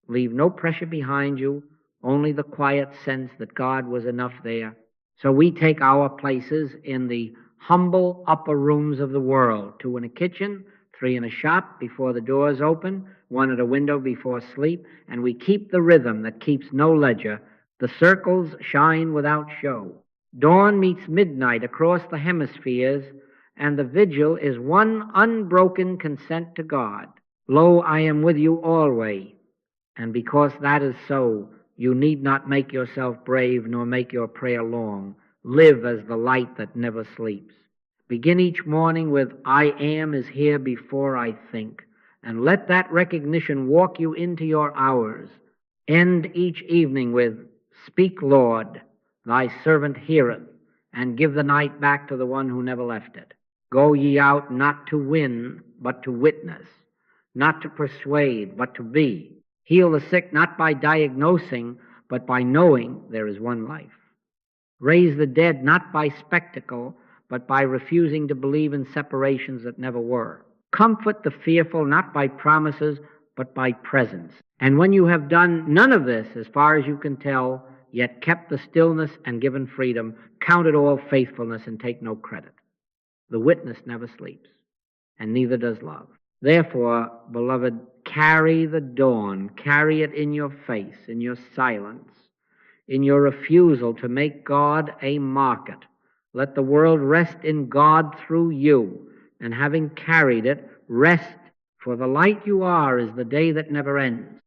leave no pressure behind you, only the quiet sense that God was enough there. So we take our places in the humble upper rooms of the world, 2 in a kitchen, 3 in a shop before the doors open, 1 at a window before sleep, and we keep the rhythm that keeps no ledger. The circles shine without show. Dawn meets midnight across the hemispheres, and the vigil is one unbroken consent to God. Lo, I am with you always. And because that is so, you need not make yourself brave nor make your prayer long. Live as the light that never sleeps. Begin each morning with, I am is here before I think, and let that recognition walk you into your hours. End each evening with, Speak, Lord, thy servant heareth, and give the night back to the one who never left it. Go ye out not to win, but to witness, not to persuade, but to be. Heal the sick not by diagnosing, but by knowing there is one life. Raise the dead not by spectacle, but by refusing to believe in separations that never were. Comfort the fearful not by promises, but by presence. And when you have done none of this, as far as you can tell, yet kept the stillness and given freedom, count it all faithfulness and take no credit. The witness never sleeps, and neither does love. Therefore, beloved, carry the dawn, carry it in your face, in your silence, in your refusal to make God a market. Let the world rest in God through you, and having carried it, rest, for the light you are is the day that never ends.